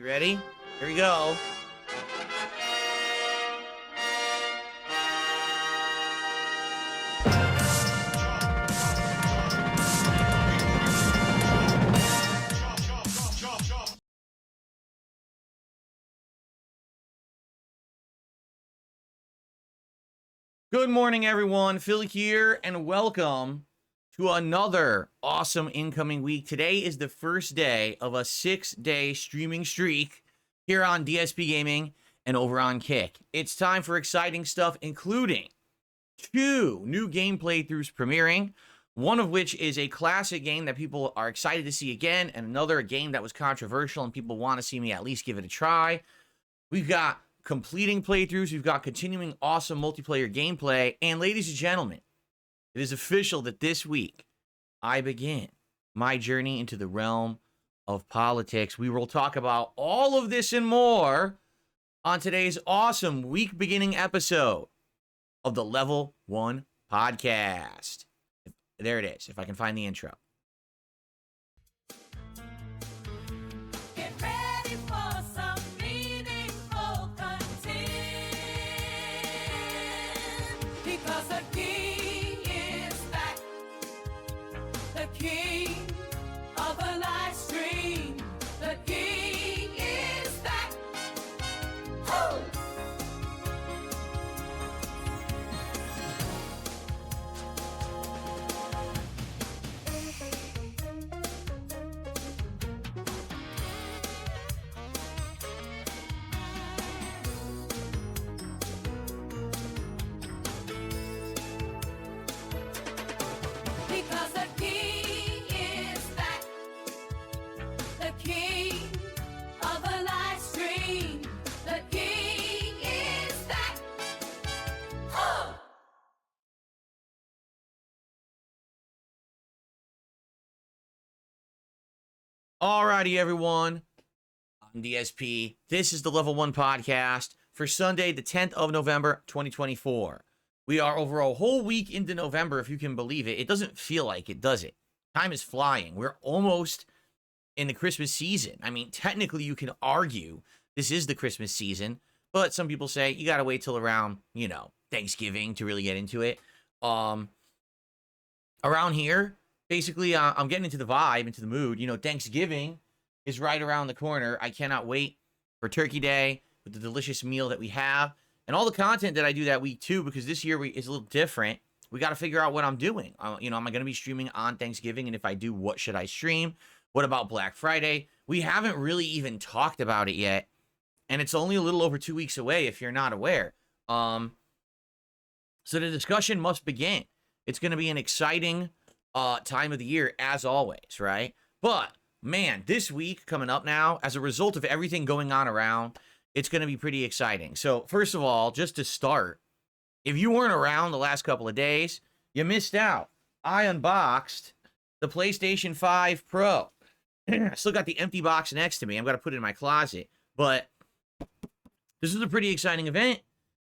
You ready? Here we go. Good morning, everyone. Phil here, and welcome to another awesome incoming week. Today is the first day of a 6-day streaming streak here on DSPGaming and over on Kick. It's time for exciting stuff, including 2 new game playthroughs premiering, one of which is a classic game that people are excited to see again, and another game that was controversial and people want to see me at least give it a try. We've got completing playthroughs, we've got continuing awesome multiplayer gameplay, and ladies and gentlemen, it is official that this week I begin my journey into the realm of politics. We will talk about all of this and more on today's awesome week beginning episode of the Level 1 podcast. There it is, if I can find the intro. Alrighty, everyone. I'm DSP. This is the Level 1 podcast for Sunday, the 10th of November, 2024. We are over a whole week into November, if you can believe it. It doesn't feel like it, does it? Time is flying. We're almost in the Christmas season. I mean, technically, you can argue this is the Christmas season, but some people say you gotta wait till around, Thanksgiving to really get into it. Around here, basically, I'm getting into the vibe, into the mood. Thanksgiving is right around the corner. I cannot wait for Turkey Day with the delicious meal that we have and all the content that I do that week, too, because this year is a little different. We got to figure out what I'm doing. Am I going to be streaming on Thanksgiving? And if I do, what should I stream? What about Black Friday? We haven't really even talked about it yet, and it's only a little over 2 weeks away if you're not aware. So the discussion must begin. It's going to be an exciting time of the year, as always, right? But man, this week coming up now, as a result of everything going on around, it's going to be pretty exciting. So first of all, just to start, if you weren't around the last couple of days, you missed out. I unboxed the PlayStation 5 Pro. I still got the empty box next to me. I'm going to put it in my closet, but this is a pretty exciting event.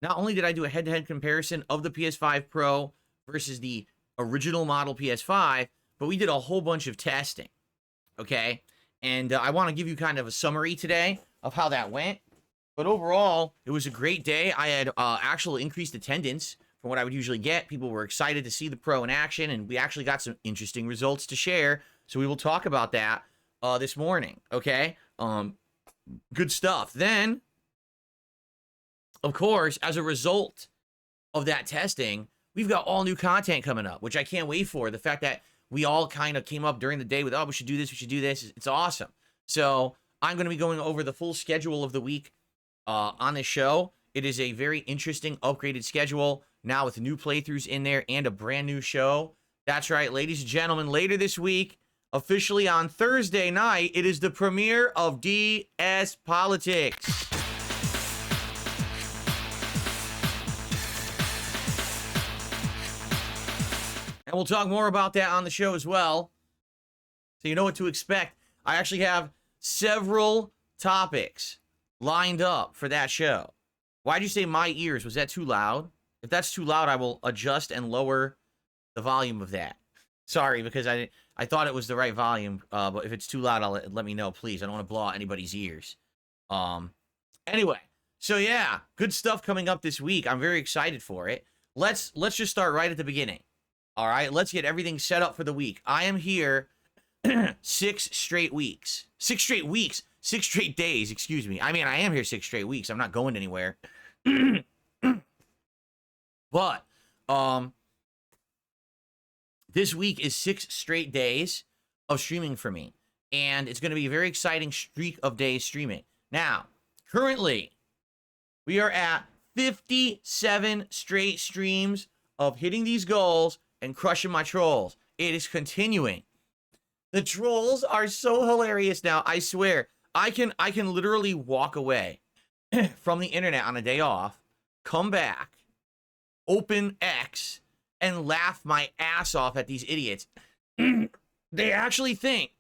Not only did I do a head-to-head comparison of the PS5 Pro versus the original model PS5, but we did a whole bunch of testing, okay? And I want to give you kind of a summary today of how that went. But overall, it was a great day. I had actual increased attendance from what I would usually get. People were excited to see the Pro in action, and we actually got some interesting results to share. So we will talk about that this morning, okay? Good stuff. Then, of course, as a result of that testing, we've got all new content coming up, which I can't wait for. The fact that we all kind of came up during the day with, we should do this, we should do this. It's awesome. So I'm going to be going over the full schedule of the week on this show. It is a very interesting upgraded schedule now with new playthroughs in there and a brand new show. That's right, ladies and gentlemen, later this week, officially on Thursday night, it is the premiere of DS Politics. And we'll talk more about that on the show as well, so you know what to expect. I actually have several topics lined up for that show. Why'd you say my ears? Was that too loud? If that's too loud, I will adjust and lower the volume of that. Sorry, because I thought it was the right volume, but if it's too loud, let me know, please. I don't want to blow out anybody's ears. Um, anyway, so yeah, good stuff coming up this week. I'm very excited for it. Let's just start right at the beginning. All right, let's get everything set up for the week. I am here 6 straight weeks. 6 straight weeks. 6 straight days, excuse me. I mean, I am here 6 straight weeks. I'm not going anywhere. But this week is 6 straight days of streaming for me. And it's going to be a very exciting streak of days streaming. Now, currently, we are at 57 straight streams of hitting these goals and crushing my trolls. It is continuing. The trolls are so hilarious now. I swear, I can literally walk away from the internet on a day off, come back, open X, and laugh my ass off at these idiots. They actually think,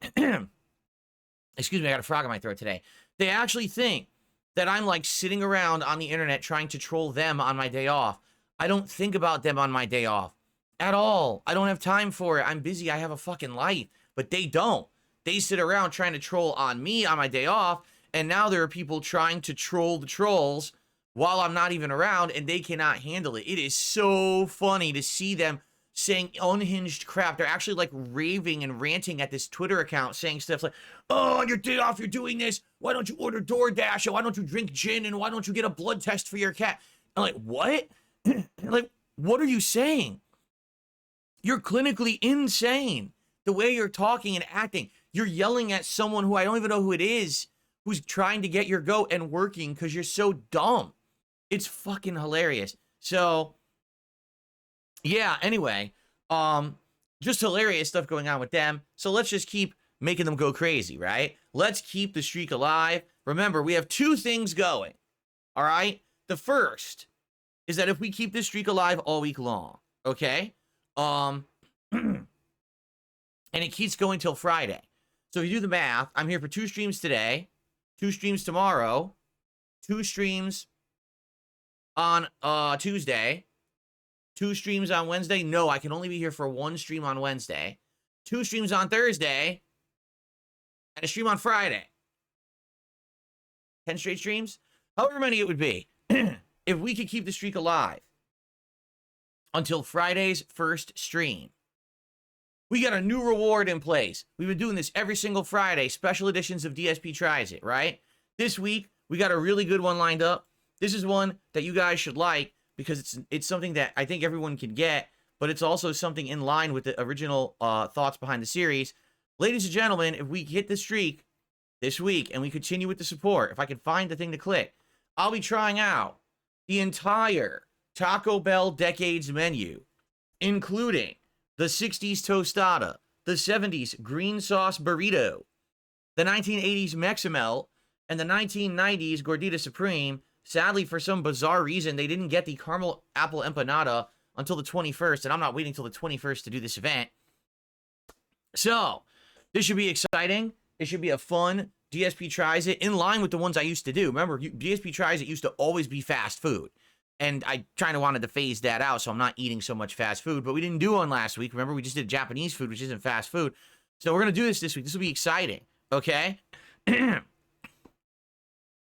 excuse me, I got a frog in my throat today. They actually think that I'm like sitting around on the internet trying to troll them on my day off. I don't think about them on my day off at all. I don't have time for it. I'm busy. I have a fucking life. But they don't. They sit around trying to troll on me on my day off. And now there are people trying to troll the trolls while I'm not even around, and they cannot handle it. It is so funny to see them saying unhinged crap. They're actually like raving and ranting at this Twitter account, saying stuff like, oh, on your day off, you're doing this. Why don't you order DoorDash? Or why don't you drink gin? And why don't you get a blood test for your cat? I'm like, what? Like, what are you saying? You're clinically insane. The way you're talking and acting. You're yelling at someone who I don't even know who it is, who's trying to get your goat and working because you're so dumb. It's fucking hilarious. So, yeah, anyway, just hilarious stuff going on with them. So let's just keep making them go crazy, right? Let's keep the streak alive. Remember, we have 2 things going, all right? The first is that if we keep this streak alive all week long, okay? And it keeps going till Friday. So if you do the math, I'm here for 2 streams today, 2 streams tomorrow, 2 streams on Tuesday, 2 streams on Wednesday. No, I can only be here for 1 stream on Wednesday, 2 streams on Thursday, and a stream on Friday. 10 straight streams? However many it would be. If we could keep the streak alive until Friday's first stream. We got a new reward in place. We've been doing this every single Friday, special editions of DSP Tries It, right? This week, we got a really good one lined up. This is one that you guys should like because it's something that I think everyone can get, but it's also something in line with the original thoughts behind the series. Ladies and gentlemen, if we hit the streak this week and we continue with the support, if I can find the thing to click, I'll be trying out the entire Taco Bell Decades menu, including the 60s tostada, the 70s green sauce burrito, the 1980s Mexamel, and the 1990s Gordita Supreme. Sadly, for some bizarre reason, they didn't get the caramel apple empanada until the 21st, and I'm not waiting until the 21st to do this event. So, this should be exciting. It should be a fun DSP Tries It, in line with the ones I used to do. Remember, DSP Tries It used to always be fast food. And I kind of wanted to phase that out, so I'm not eating so much fast food. But we didn't do one last week. Remember, we just did Japanese food, which isn't fast food. So we're going to do this week. This will be exciting, okay?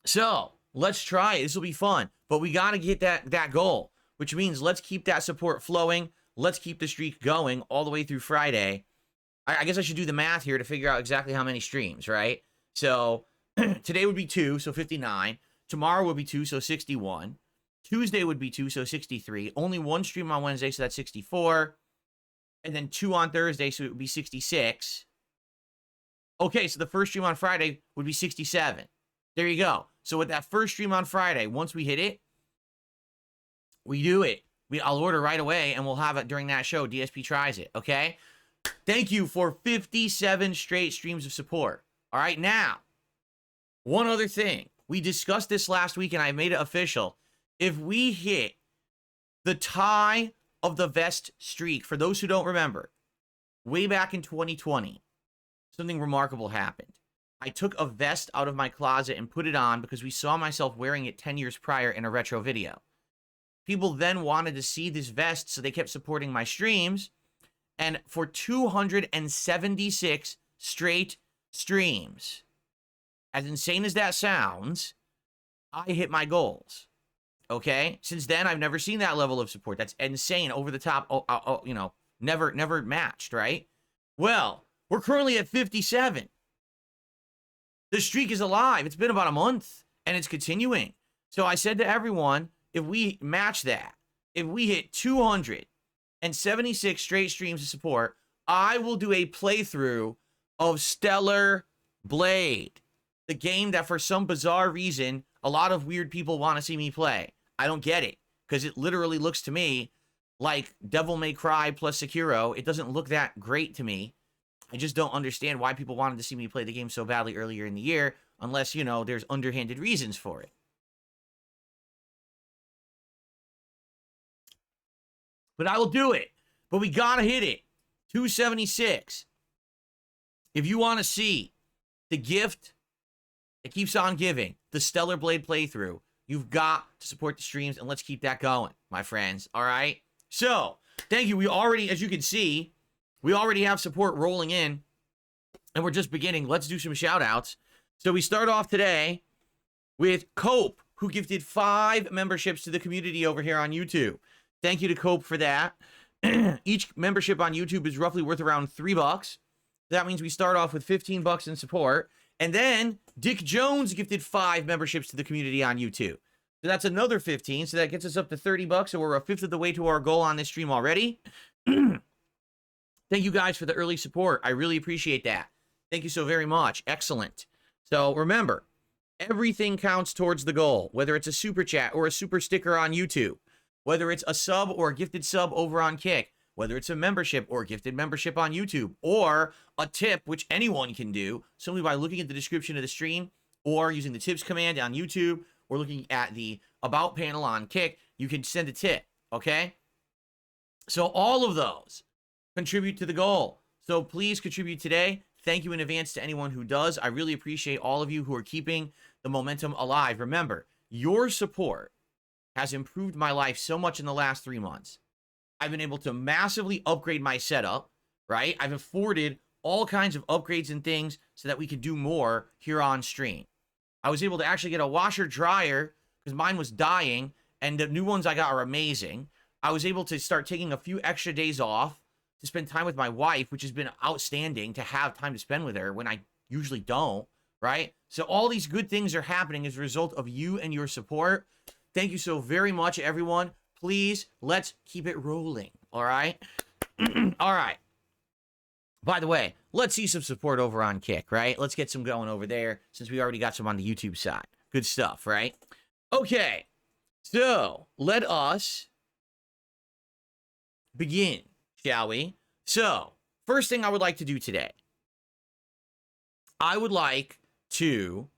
So, let's try it. This will be fun. But we got to get that goal, which means let's keep that support flowing. Let's keep the streak going all the way through Friday. I guess I should do the math here to figure out exactly how many streams, right? So, today would be 2, so 59. Tomorrow would be 2, so 61. Tuesday would be 2, so 63. Only 1 stream on Wednesday, so that's 64. And then 2 on Thursday, so it would be 66. Okay, so the first stream on Friday would be 67. There you go. So with that first stream on Friday, once we hit it, we do it. I'll order right away, and we'll have it during that show. DSP Tries It, okay? Thank you for 57 straight streams of support. All right, now, one other thing. We discussed this last week, and I made it official. If we hit the tie of the vest streak, for those who don't remember, way back in 2020, something remarkable happened. I took a vest out of my closet and put it on because we saw myself wearing it 10 years prior in a retro video. People then wanted to see this vest, so they kept supporting my streams. And for 276 straight streams, As insane as that sounds, I hit my goals. Okay? Since then, I've never seen that level of support. That's insane, over the top, you know, never matched, right? Well, we're currently at 57. The streak is alive. It's been about a month, and it's continuing. So I said to everyone, if we match that, if we hit 276 straight streams of support, I will do a playthrough of Stellar Blade, the game that for some bizarre reason, a lot of weird people want to see me play. I don't get it, because it literally looks to me like Devil May Cry plus Sekiro. It doesn't look that great to me. I just don't understand why people wanted to see me play the game so badly earlier in the year, unless, you know, there's underhanded reasons for it. But I will do it. But we gotta hit it. 276. If you want to see the gift that keeps on giving, the Stellar Blade playthrough, you've got to support the streams, and let's keep that going, my friends. All right? So, thank you. We already, as you can see, we already have support rolling in, and we're just beginning. Let's do some shout-outs. So we start off today with Cope, who gifted 5 memberships to the community over here on YouTube. Thank you to Cope for that. Each membership on YouTube is roughly worth around $3. That means we start off with $15 in support. And then Dick Jones gifted 5 memberships to the community on YouTube. So that's another 15. So that gets us up to $30. So we're a fifth of the way to our goal on this stream already. Thank you guys for the early support. I really appreciate that. Thank you so very much. Excellent. So remember, everything counts towards the goal, whether it's a super chat or a super sticker on YouTube, whether it's a sub or a gifted sub over on Kick, whether it's a membership or a gifted membership on YouTube, or a tip, which anyone can do simply by looking at the description of the stream or using the tips command on YouTube or looking at the about panel on Kick. You can send a tip, okay? So all of those contribute to the goal. So please contribute today. Thank you in advance to anyone who does. I really appreciate all of you who are keeping the momentum alive. Remember, your support has improved my life so much in the last 3 months. I've been able to massively upgrade my setup, right? I've afforded all kinds of upgrades and things so that we could do more here on stream. I was able to actually get a washer dryer because mine was dying, and the new ones I got are amazing. I was able to start taking a few extra days off to spend time with my wife, which has been outstanding to have time to spend with her when I usually don't, right? So all these good things are happening as a result of you and your support. Thank you so very much, everyone. Please, let's keep it rolling, all right? All right. By the way, let's see some support over on Kick, right? Let's get some going over there since we already got some on the YouTube side. Good stuff, right? Okay. So, let us begin, shall we? So, first thing I would like to do today, I would like to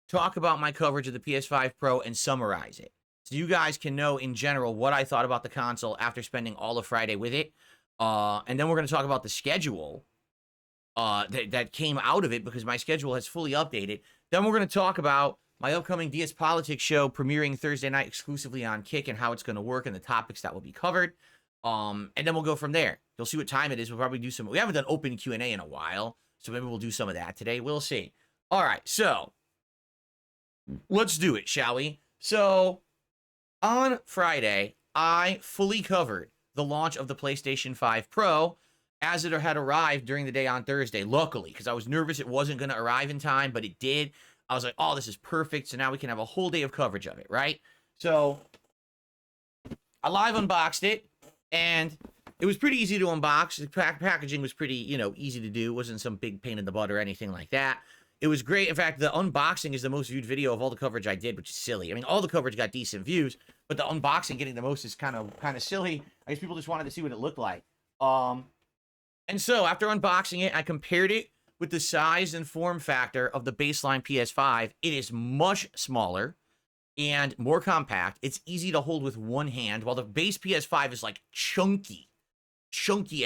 talk about my coverage of the PS5 Pro and summarize it, so you guys can know in general what I thought about the console after spending all of Friday with it. And then we're going to talk about the schedule that came out of it, because my schedule has fully updated. Then we're going to talk about my upcoming DS Politics show premiering Thursday night exclusively on Kick and how it's going to work and the topics that will be covered. And then we'll go from there. You'll see what time it is. We'll probably do some. We haven't done open Q&A in a while, so maybe we'll do some of that today. We'll see. All right, so let's do it, shall we? So on Friday, I fully covered the launch of the PlayStation 5 Pro as it had arrived during the day on Thursday, luckily, because I was nervous it wasn't going to arrive in time, but it did. I was like, oh, this is perfect, so now we can have a whole day of coverage of it, right? So I live unboxed it, and it was pretty easy to unbox. The packaging was pretty, easy to do. It wasn't some big pain in the butt or anything like that. It was great. In fact, the unboxing is the most viewed video of all the coverage I did, which is silly. I mean, all the coverage got decent views, but the unboxing getting the most is kind of silly. I guess people just wanted to see what it looked like. And so after unboxing it, I compared it with the size and form factor of the baseline PS5. It is much smaller and more compact. It's easy to hold with one hand, while the base PS5 is like chunky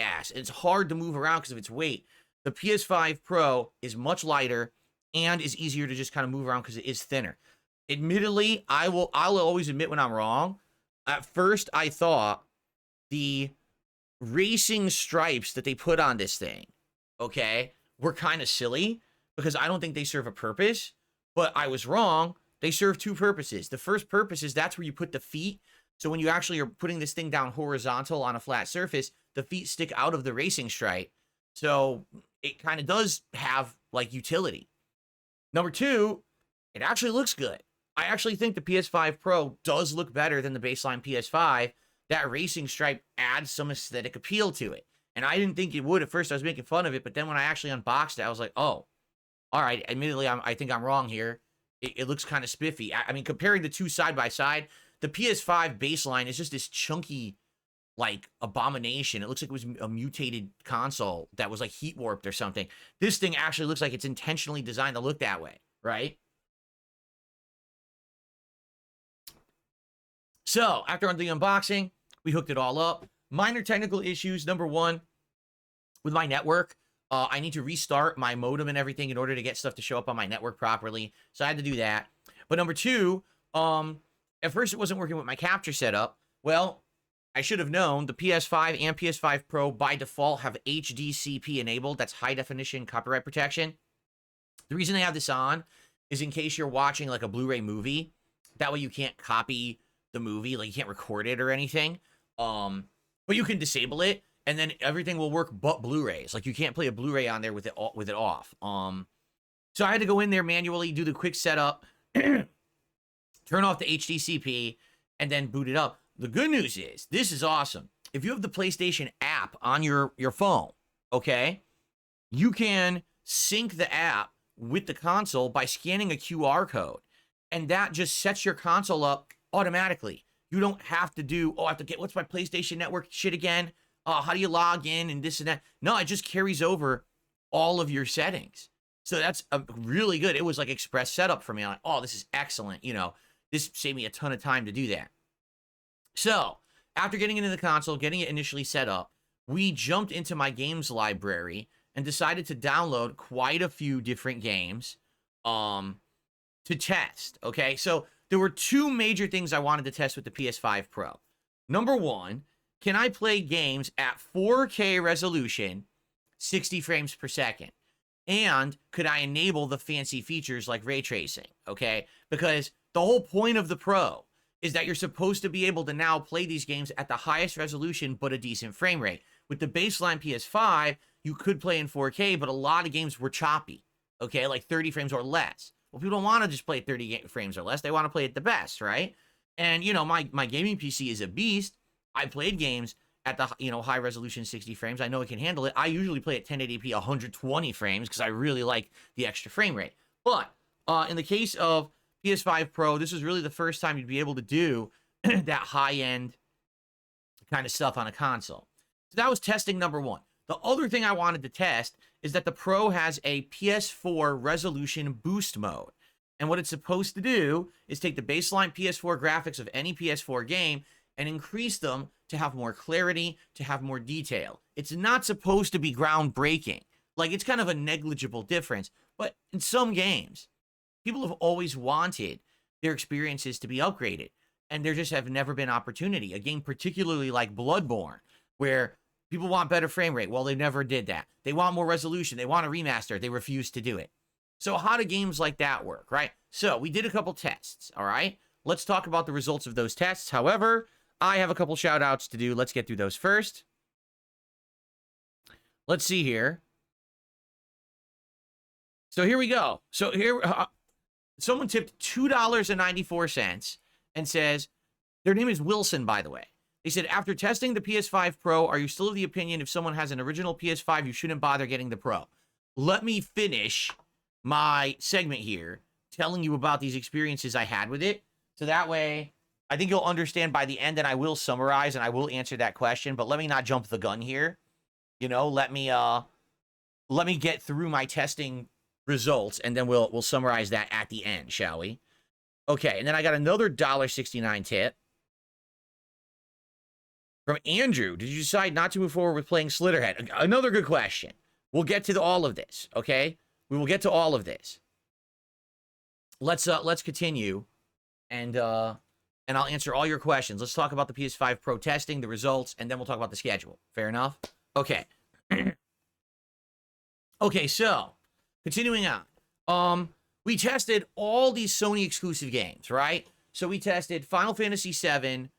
ass. It's hard to move around because of its weight. The PS5 Pro is much lighter and is easier to just kind of move around because it is thinner. Admittedly, I'll always admit when I'm wrong. At first, I thought the racing stripes that they put on this thing, okay, were kind of silly, because I don't think they serve a purpose, but I was wrong. They serve two purposes. The first purpose is that's where you put the feet. So when you actually are putting this thing down horizontal on a flat surface, the feet stick out of the racing stripe. So it kind of does have like utility. Number two, it actually looks good. I actually think the PS5 Pro does look better than the baseline PS5. That racing stripe adds some aesthetic appeal to it. And I didn't think it would. At first, I was making fun of it. But then when I actually unboxed it, I was like, oh, all right. Admittedly, I think I'm wrong here. It looks kind of spiffy. I mean, comparing the two side by side, the PS5 baseline is just this chunky, like, abomination. It looks like it was a mutated console that was, like, heat warped or something. This thing actually looks like it's intentionally designed to look that way, right? So, after the unboxing, we hooked it all up. Minor technical issues. Number one, with my network, I need to restart my modem and everything in order to get stuff to show up on my network properly. So I had to do that. But number two, at first it wasn't working with my capture setup. Well, I should have known the PS5 and PS5 Pro by default have HDCP enabled. That's high definition copyright protection. The reason they have this on is in case you're watching like a Blu-ray movie. That way you can't copy the movie, like you can't record it or anything. But you can disable it. And then everything will work but Blu-rays. Like you can't play a Blu-ray on there with it off. So I had to go in there manually, do the quick setup, turn off the HDCP, and then boot it up. The good news is, this is awesome. If you have the PlayStation app on your phone, okay, you can sync the app with the console by scanning a QR code. And that just sets your console up automatically. You don't have to do, I have to get, what's my PlayStation Network shit again? How do you log in and this and that? No, it just carries over all of your settings. So that's really good. It was like express setup for me. I'm like, oh, this is excellent. You know, this saved me a ton of time to do that. So after getting into the console, getting it initially set up, we jumped into my games library and decided to download quite a few different games to test. Okay, so there were two major things I wanted to test with the PS5 Pro. Number one, can I play games at 4K resolution, 60 frames per second? And could I enable the fancy features like ray tracing, okay? Because the whole point of the Pro is that you're supposed to be able to now play these games at the highest resolution but a decent frame rate. With the baseline PS5, you could play in 4K, but a lot of games were choppy, okay? Like 30 frames or less. Well, people don't want to just play 30 frames or less. They want to play it the best, right? And, you know, my gaming PC is a beast. I played games at the, high resolution 60 frames. I know it can handle it. I usually play at 1080p 120 frames because I really like the extra frame rate. But in the case of PS5 Pro, this is really the first time you'd be able to do that high-end kind of stuff on a console. So that was testing number one. The other thing I wanted to test is that the Pro has a PS4 resolution boost mode. And what it's supposed to do is take the baseline PS4 graphics of any PS4 game and increase them to have more clarity, to have more detail. It's not supposed to be groundbreaking. Like, it's kind of a negligible difference. But in some games, people have always wanted their experiences to be upgraded. And there just have never been opportunity. A game particularly like Bloodborne, where people want better frame rate. Well, they never did that. They want more resolution. They want a remaster. They refuse to do it. So how do games like that work, right? So we did a couple tests, all right? Let's talk about the results of those tests. However, I have a couple shout outs to do. Let's get through those first. Let's see here. So here we go. So here, someone tipped $2.94 and says, their name is Wilson, by the way. They said, after testing the PS5 Pro, are you still of the opinion if someone has an original PS5, you shouldn't bother getting the Pro? Let me finish my segment here telling you about these experiences I had with it. So that way, I think you'll understand by the end, and I will summarize and I will answer that question, but let me not jump the gun here. Let me get through my testing results, and then we'll summarize that at the end, shall we? Okay, and then I got another $1.69 tip from Andrew. Did you decide not to move forward with playing Slitterhead? Another good question. We'll get to all of this, okay? We will get to all of this. Let's continue, and I'll answer all your questions. Let's talk about the PS5 Pro testing, the results, and then we'll talk about the schedule. Fair enough? Okay. Okay, so, continuing on. We tested all these Sony exclusive games, right? So we tested Final Fantasy VII,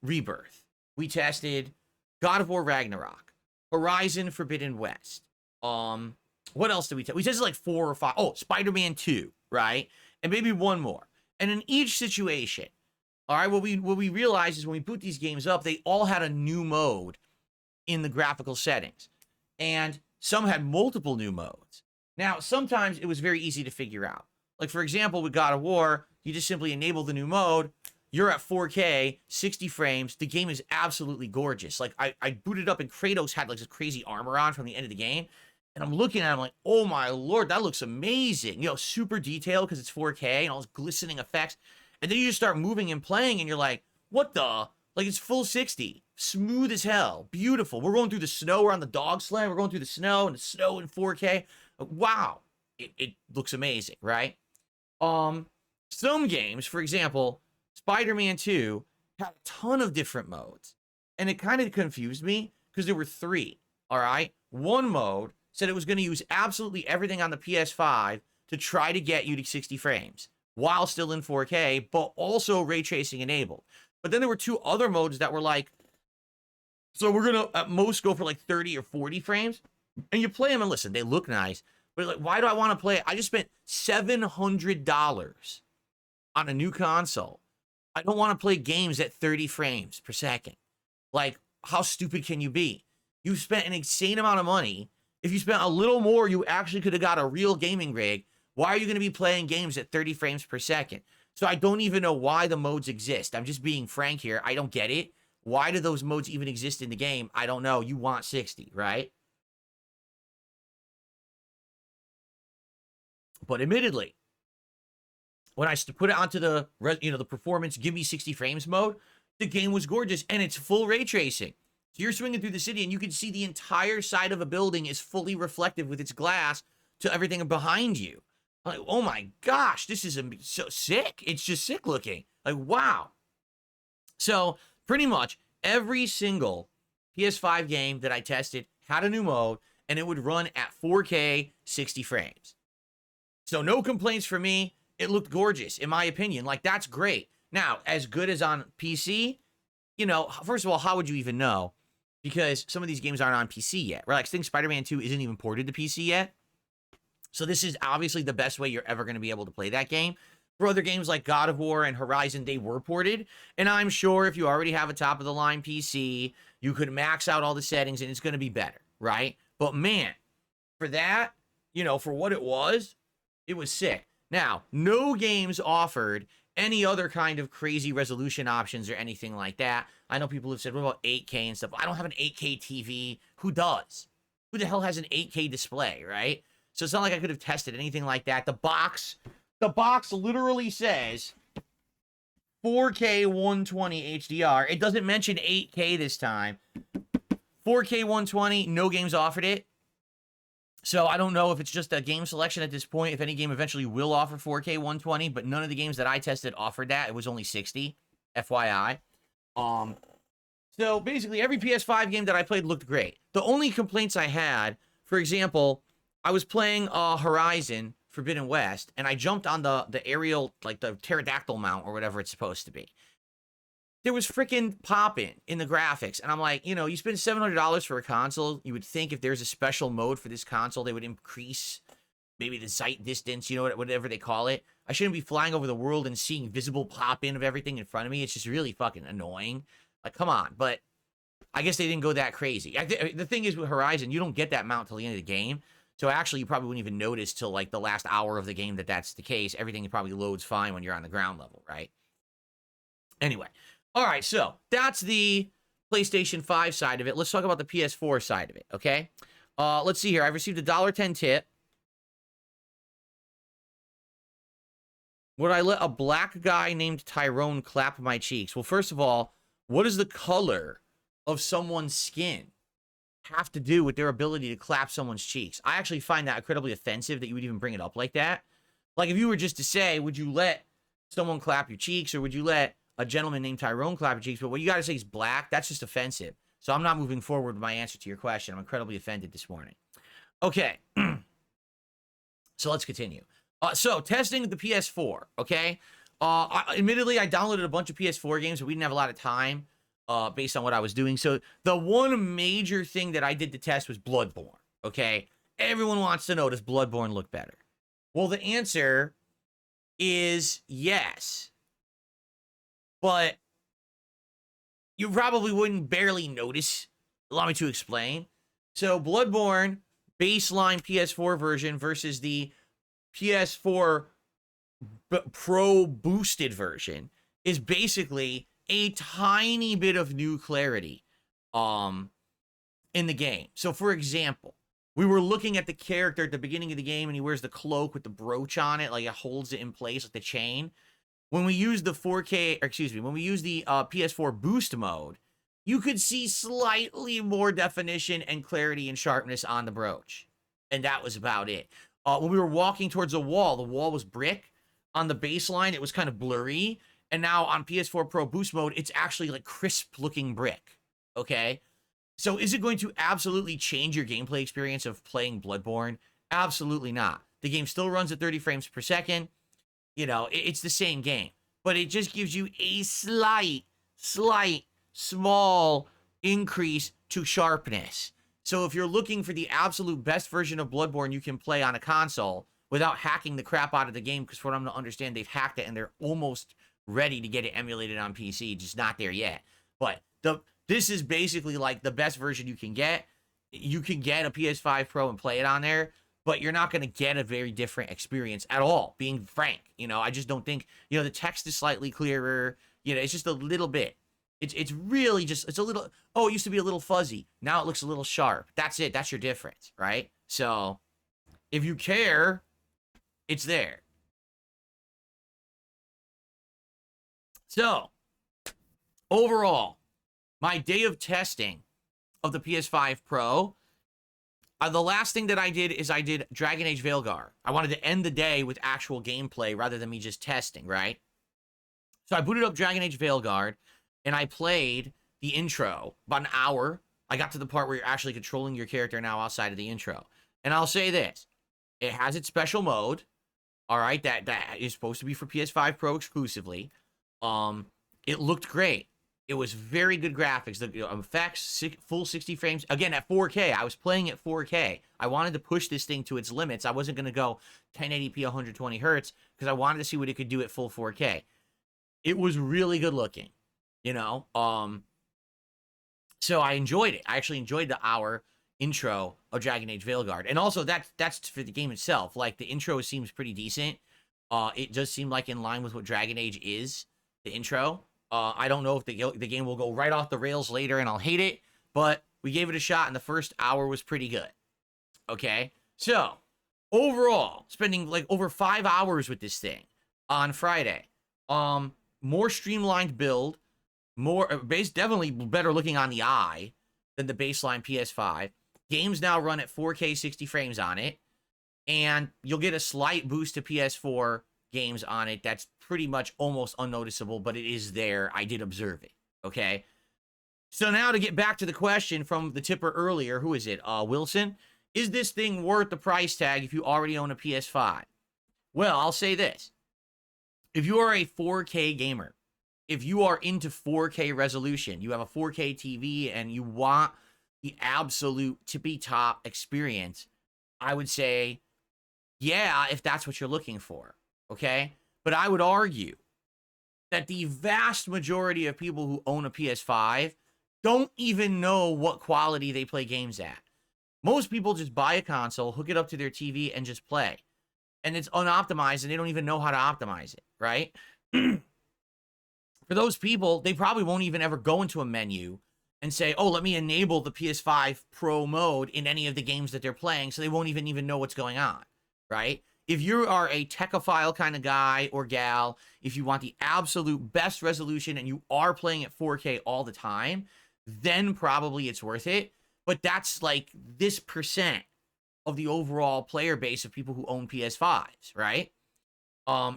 Rebirth. We tested God of War Ragnarok, Horizon Forbidden West. What else did we test? We tested like 4 or 5. Oh, Spider-Man 2, right? And maybe one more. And in each situation, all right, what we realized is when we boot these games up, they all had a new mode in the graphical settings. And some had multiple new modes. Now, sometimes it was very easy to figure out. Like, for example, with God of War, you just simply enable the new mode. You're at 4K, 60 frames. The game is absolutely gorgeous. Like, I booted up and Kratos had like this crazy armor on from the end of the game. And I'm looking at it, I'm like, oh my lord, that looks amazing. You know, super detailed because it's 4K and all those glistening effects. And then you just start moving and playing and you're like, what the? Like, it's full 60. Smooth as hell. Beautiful. We're going through the snow. We're on the dog sled. We're going through the snow in 4K. Wow. It looks amazing, right? Some games, for example, Spider-Man 2 had a ton of different modes. And it kind of confused me because there were 3, all right? One mode said it was going to use absolutely everything on the PS5 to try to get you to 60 frames while still in 4K, but also ray tracing enabled. But then there were 2 other modes that were like, so we're going to at most go for like 30 or 40 frames. And you play them and listen, they look nice. But like, why do I want to play it? I just spent $700 on a new console. I don't want to play games at 30 frames per second. Like, how stupid can you be? You spent an insane amount of money. If you spent a little more, you actually could have got a real gaming rig. Why are you going to be playing games at 30 frames per second? So I don't even know why the modes exist. I'm just being frank here. I don't get it. Why do those modes even exist in the game? I don't know. You want 60, right? But admittedly, when I put it onto the, the performance, give me 60 frames mode, the game was gorgeous and it's full ray tracing. So you're swinging through the city and you can see the entire side of a building is fully reflective with its glass to everything behind you. I'm like, oh my gosh, this is so sick. It's just sick looking. Like, wow. So pretty much every single PS5 game that I tested had a new mode and it would run at 4K 60 frames. So no complaints for me. It looked gorgeous, in my opinion. Like, that's great. Now, as good as on PC, you know, first of all, how would you even know? Because some of these games aren't on PC yet, right? Like, I think Spider-Man 2 isn't even ported to PC yet. So this is obviously the best way you're ever going to be able to play that game. For other games like God of War and Horizon, they were ported. And I'm sure if you already have a top-of-the-line PC, you could max out all the settings and it's going to be better, right? But man, for that, you know, for what it was sick. Now, no games offered any other kind of crazy resolution options or anything like that. I know people have said, what about 8K and stuff? I don't have an 8K TV. Who does? Who the hell has an 8K display, right? So it's not like I could have tested anything like that. The box literally says 4K 120 HDR. It doesn't mention 8K this time. 4K 120, no games offered it. So I don't know if it's just a game selection at this point, if any game eventually will offer 4K 120, but none of the games that I tested offered that. It was only 60, FYI. So basically every PS5 game that I played looked great. The only complaints I had, for example, I was playing Horizon Forbidden West, and I jumped on the aerial, like the pterodactyl mount or whatever it's supposed to be. There was freaking popping in the graphics. And I'm like, you know, you spend $700 for a console. You would think if there's a special mode for this console, they would increase maybe the sight distance, you know, whatever they call it. I shouldn't be flying over the world and seeing visible pop-in of everything in front of me. It's just really fucking annoying. Like, come on. But I guess they didn't go that crazy. The thing is with Horizon, you don't get that mount till the end of the game. So actually, you probably wouldn't even notice till like the last hour of the game that that's the case. Everything probably loads fine when you're on the ground level, right? Anyway. All right, so that's the PlayStation 5 side of it. Let's talk about the PS4 side of it, okay? Let's see here. I've received a $1.10 tip. Would I let a black guy named Tyrone clap my cheeks? Well, first of all, what does the color of someone's skin have to do with their ability to clap someone's cheeks? I actually find that incredibly offensive that you would even bring it up like that. Like, if you were just to say, would you let someone clap your cheeks, or would you let a gentleman named Tyrone clap your cheeks? But what you got to say is black. That's just offensive. So I'm not moving forward with my answer to your question. I'm incredibly offended this morning. Okay. So let's continue. So testing the PS4, okay? Admittedly, I downloaded a bunch of PS4 games, but we didn't have a lot of time based on what I was doing. So the one major thing that I did to test was Bloodborne, okay? Everyone wants to know, does Bloodborne look better? Well, the answer is yes. But you probably wouldn't barely notice. Allow me to explain. So Bloodborne baseline PS4 version versus the PS4 Pro boosted version is basically a tiny bit of new clarity in the game. So for example, we were looking at the character at the beginning of the game and he wears the cloak with the brooch on it, like it holds it in place like the chain. When we use the 4K, or excuse me, when we use the PS4 boost mode, you could see slightly more definition and clarity and sharpness on the brooch. And that was about it. When we were walking towards the wall was brick. On the baseline, it was kind of blurry. And now on PS4 Pro boost mode, it's actually like crisp looking brick. Okay? So is it going to absolutely change your gameplay experience of playing Bloodborne? Absolutely not. The game still runs at 30 frames per second. You know, it's the same game. But it just gives you a slight, small increase to sharpness. So if you're looking for the absolute best version of Bloodborne you can play on a console without hacking the crap out of the game, because from what I'm to understand, they've hacked it and they're almost ready to get it emulated on PC, just not there yet. But this is basically like the best version you can get. You can get a PS5 Pro and play it on there, but you're not going to get a very different experience at all, being frank. You know, I just don't think, you know, the text is slightly clearer. You know, it's just a little bit. It's really just, it's a little, oh, it used to be a little fuzzy. Now it looks a little sharp. That's it. That's your difference, right? So if you care, it's there. So overall, my day of testing of the PS5 Pro, the last thing that I did is I did Dragon Age Veilguard. I wanted to end the day with actual gameplay rather than me just testing, right? So I booted up Dragon Age Veilguard, and I played the intro about an hour. I got to the part where you're actually controlling your character now outside of the intro. And I'll say this. It has its special mode, all right, that is supposed to be for PS5 Pro exclusively. It looked great. It was very good graphics. The effects, full 60 frames. Again, at 4K. I was playing at 4K. I wanted to push this thing to its limits. I wasn't going to go 1080p, 120 hertz, because I wanted to see what it could do at full 4K. It was really good looking, you know? So I enjoyed it. I actually enjoyed the hour intro of Dragon Age Veilguard. And also, that's for the game itself. Like, the intro seems pretty decent. It does seem like in line with what Dragon Age is, the intro. I don't know if the game will go right off the rails later and I'll hate it, but we gave it a shot and the first hour was pretty good. Okay? So, overall, spending like over 5 hours with this thing on Friday. More streamlined build, definitely better looking on the eye than the baseline PS5. Games now run at 4K 60 frames on it, and you'll get a slight boost to PS4 games on it that's pretty much almost unnoticeable, but it is there. I did observe it, okay? So now to get back to the question from the tipper earlier, who is it? Wilson? Is this thing worth the price tag if you already own a PS5? Well, I'll say this. If you are a 4K gamer, if you are into 4K resolution, you have a 4K TV and you want the absolute tippy top experience, I would say, yeah, if that's what you're looking for, okay? But I would argue that the vast majority of people who own a PS5 don't even know what quality they play games at. Most people just buy a console, hook it up to their TV, and just play. And it's unoptimized, and they don't even know how to optimize it, right? For those people, they probably won't even ever go into a menu and say, oh, let me enable the PS5 Pro mode in any of the games that they're playing, so they won't even know what's going on, right? If you are a techophile kind of guy or gal, if you want the absolute best resolution and you are playing at 4K all the time, then probably it's worth it. But that's like this percent of the overall player base of people who own PS5s, right?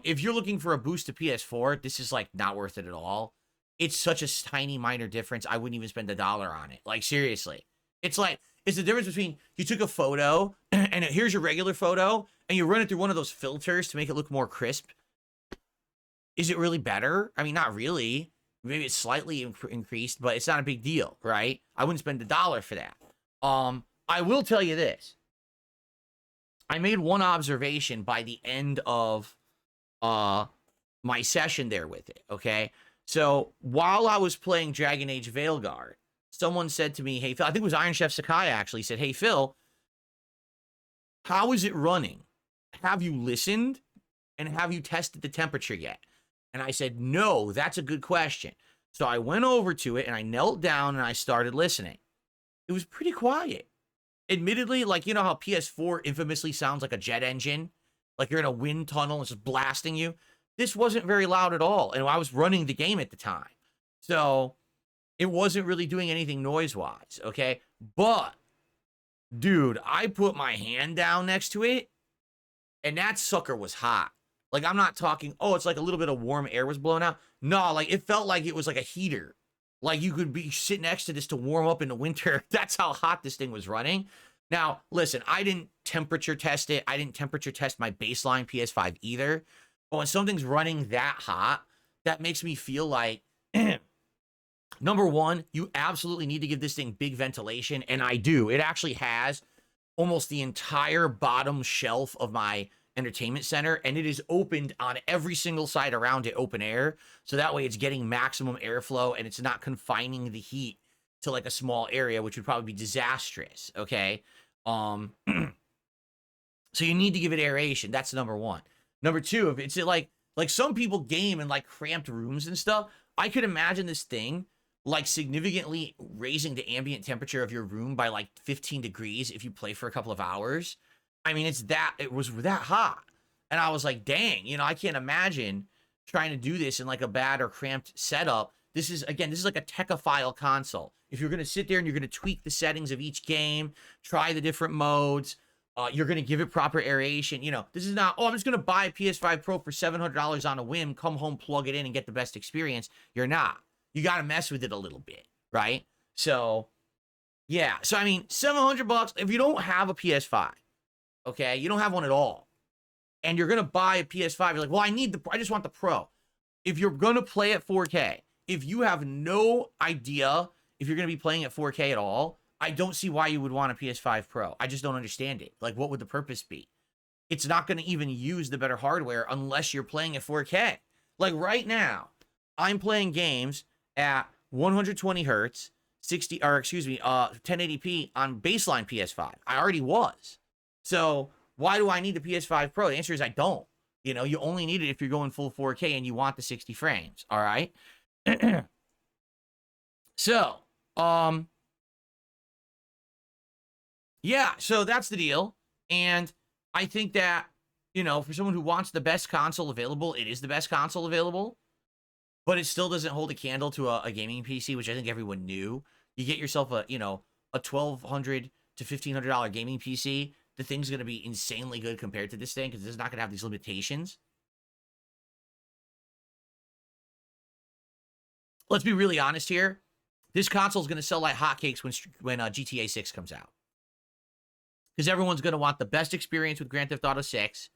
If you're looking for a boost to PS4, this is like not worth it at all. It's such a tiny minor difference. I wouldn't even spend $1 on it. Like, seriously. It's like, it's the difference between you took a photo and here's your regular photo, and you run it through one of those filters to make it look more crisp, is it really better? I mean, not really. Maybe it's slightly increased, but it's not a big deal, right? I wouldn't spend $1 for that. I will tell you this. I made one observation by the end of my session there with it, okay? So while I was playing Dragon Age Veilguard, someone said to me, hey, Phil, I think it was Iron Chef Sakai actually, said, hey, Phil, how is it running? Have you listened? And have you tested the temperature yet? And I said, no, that's a good question. So I went over to it and I knelt down and I started listening. It was pretty quiet. Admittedly, like, you know how PS4 infamously sounds like a jet engine? Like you're in a wind tunnel and it's just blasting you? This wasn't very loud at all. And I was running the game at the time. So it wasn't really doing anything noise-wise, okay? But, dude, I put my hand down next to it and that sucker was hot. Like, I'm not talking, oh, it's like a little bit of warm air was blowing out. No, like, it felt like it was like a heater. Like, you could be sitting next to this to warm up in the winter. That's how hot this thing was running. Now, listen, I didn't temperature test it. I didn't temperature test my baseline PS5 either. But when something's running that hot, that makes me feel like, number one, you absolutely need to give this thing big ventilation. And I do. It actually has almost the entire bottom shelf of my entertainment center, and it is opened on every single side around it, open air, so that way it's getting maximum airflow and it's not confining the heat to like a small area, which would probably be disastrous, okay? So you need to give it aeration. That's number one. Number two, if it's like some people game in like cramped rooms and stuff, I could imagine this thing like significantly raising the ambient temperature of your room by like 15 degrees if you play for a couple of hours. I mean, it was that hot. And I was like, dang, you know, I can't imagine trying to do this in like a bad or cramped setup. This is like a techophile console. If you're going to sit there and you're going to tweak the settings of each game, try the different modes, you're going to give it proper aeration. You know, this is not, oh, I'm just going to buy a PS5 Pro for $700 on a whim, come home, plug it in and get the best experience. You're not. You got to mess with it a little bit, right? So, yeah. So, I mean, $700, if you don't have a PS5, okay, you don't have one at all, and you're gonna buy a PS5, you're like, well, I just want the Pro. If you're gonna play at 4K, if you have no idea if you're gonna be playing at 4K at all, I don't see why you would want a PS5 Pro. I just don't understand it. Like, what would the purpose be? It's not gonna even use the better hardware unless you're playing at 4K. Like right now, I'm playing games at 120 hertz, 1080p on baseline PS5. I already was. So why do I need the PS5 Pro? The answer is I don't. You know, you only need it if you're going full 4K and you want the 60 frames. All right. So, yeah, so that's the deal. And I think that, you know, for someone who wants the best console available, it is the best console available, but it still doesn't hold a candle to a gaming PC, which I think everyone knew. You get yourself a $1,200 to $1,500 gaming PC. The thing's going to be insanely good compared to this thing because it's not going to have these limitations. Let's be really honest here. This console is going to sell like hotcakes when GTA 6 comes out. Because everyone's going to want the best experience with Grand Theft Auto 6,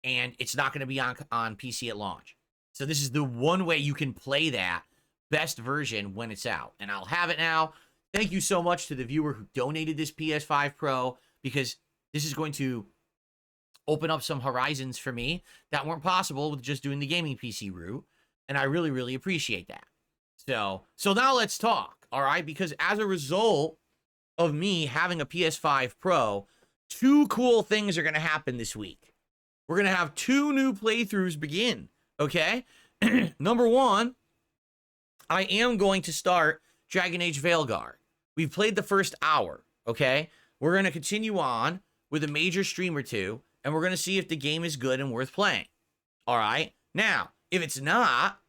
and it's not going to be on PC at launch. So this is the one way you can play that best version when it's out. And I'll have it now. Thank you so much to the viewer who donated this PS5 Pro, because this is going to open up some horizons for me that weren't possible with just doing the gaming PC route. And I really, really appreciate that. So now let's talk, all right? Because as a result of me having a PS5 Pro, two cool things are going to happen this week. We're going to have two new playthroughs begin, okay? Number one, I am going to start Dragon Age Veilguard. We've played the first hour, okay? We're going to continue on with a major stream or two, and we're going to see if the game is good and worth playing. All right? Now, if it's not,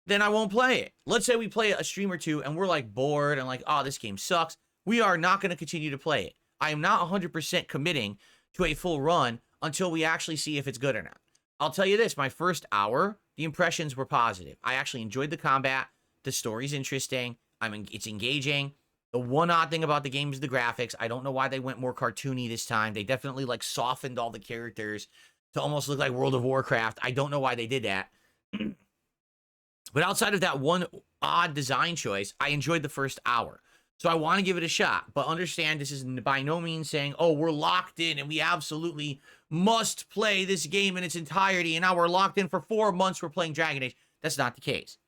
then I won't play it. Let's say we play a stream or two, and we're, like, bored and like, oh, this game sucks. We are not going to continue to play it. I am not 100% committing to a full run until we actually see if it's good or not. I'll tell you this, my first hour, the impressions were positive. I actually enjoyed the combat. The story's interesting. It's engaging. The one odd thing about the game is the graphics. I don't know why they went more cartoony this time. They definitely like softened all the characters to almost look like World of Warcraft. I don't know why they did that. But outside of that one odd design choice, I enjoyed the first hour. So I want to give it a shot. But understand, this is by no means saying, oh, we're locked in and we absolutely must play this game in its entirety. And now we're locked in for 4 months. We're playing Dragon Age. That's not the case.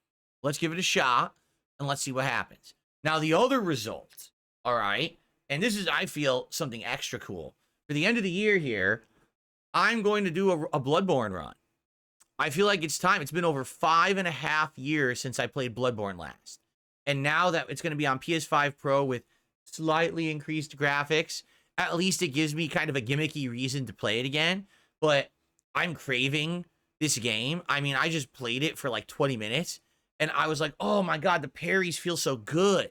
Let's give it a shot and let's see what happens. Now, the other result, all right, and this is, I feel, something extra cool. For the end of the year here, I'm going to do a Bloodborne run. I feel like it's time. It's been over 5.5 years since I played Bloodborne last. And now that it's going to be on PS5 Pro with slightly increased graphics, at least it gives me kind of a gimmicky reason to play it again. But I'm craving this game. I mean, I just played it for like 20 minutes. And I was like, oh my God, the parries feel so good,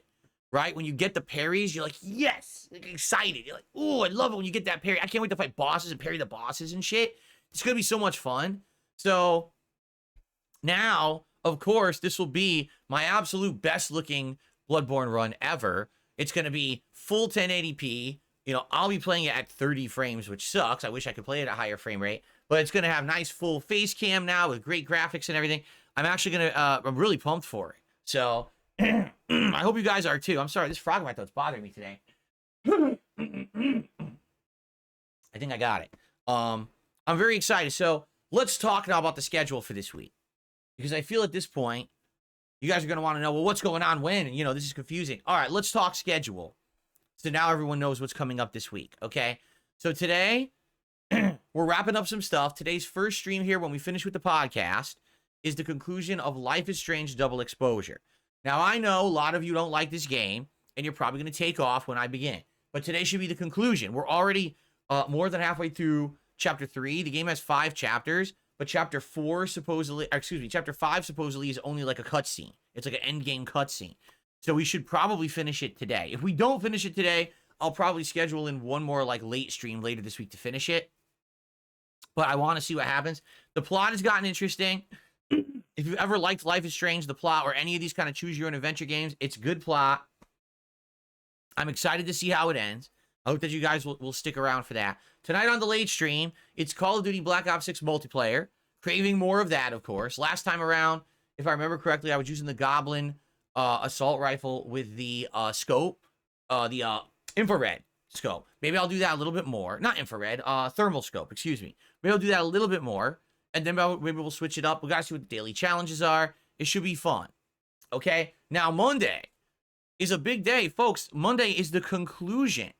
right? When you get the parries, you're like, yes, like excited. You're like, oh, I love it when you get that parry. I can't wait to fight bosses and parry the bosses and shit. It's going to be so much fun. So now, of course, this will be my absolute best looking Bloodborne run ever. It's going to be full 1080p. You know, I'll be playing it at 30 frames, which sucks. I wish I could play it at a higher frame rate. But it's going to have nice full face cam now with great graphics and everything. I'm actually going to, I'm really pumped for it. So I hope you guys are too. I'm sorry, this frog in my throat's bothering me today. I think I got it. I'm very excited. So let's talk now about the schedule for this week. Because I feel at this point, you guys are going to want to know, well, what's going on when? And, you know, this is confusing. All right, let's talk schedule. So now everyone knows what's coming up this week, okay? So today, we're wrapping up some stuff. Today's first stream here, when we finish with the podcast, is the conclusion of Life is Strange Double Exposure. Now, I know a lot of you don't like this game, and you're probably going to take off when I begin. But today should be the conclusion. We're already more than halfway through Chapter 3. The game has 5 chapters, but Chapter 4 supposedly, Chapter 5 supposedly is only like a cutscene. It's like an end game cutscene. So we should probably finish it today. If we don't finish it today, I'll probably schedule in one more like late stream later this week to finish it. But I want to see what happens. The plot has gotten interesting. If you've ever liked Life is Strange, the plot, or any of these kind of choose your own adventure games, it's good plot. I'm excited to see how it ends. I hope that you guys will stick around for that. Tonight on the late stream, it's Call of Duty Black Ops 6 multiplayer. Craving more of that, of course. Last time around, if I remember correctly, I was using the Goblin assault rifle with the scope, the infrared scope. Maybe I'll do that a little bit more. Not infrared, thermal scope, excuse me. Maybe I'll do that a little bit more. And then maybe we'll switch it up. We got to see what the daily challenges are. It should be fun. Okay? Now, Monday is a big day, folks. Monday is the conclusion,